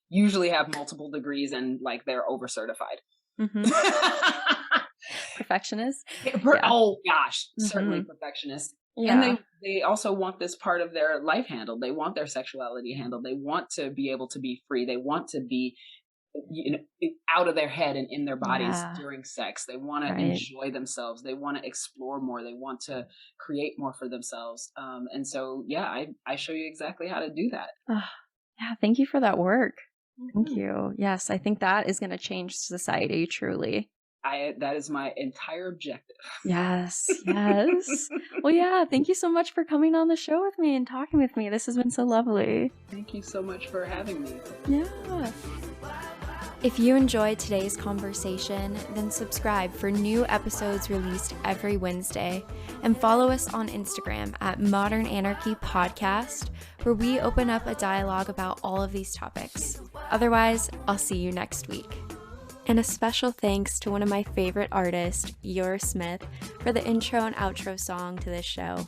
usually have multiple degrees and like they're over certified. Perfectionist. Oh gosh, certainly perfectionist. Yeah. And they also want this part of their life handled. They want their sexuality handled. They want to be able to be free. They want to be out of their head and in their bodies during sex. They want to enjoy themselves. They want to explore more. They want to create more for themselves. And so, I show you exactly how to do that. Thank you for that work. Thank you. Yes, I think that is going to change society truly. That is my entire objective. Yes. Well, thank you so much for coming on the show with me and talking with me. This has been so lovely. Thank you so much for having me. Yeah. If you enjoyed today's conversation, then subscribe for new episodes released every Wednesday, and follow us on Instagram at Modern Anarchy Podcast, where we open up a dialogue about all of these topics. Otherwise, I'll see you next week. And a special thanks to one of my favorite artists, Smith, for the intro and outro song to this show.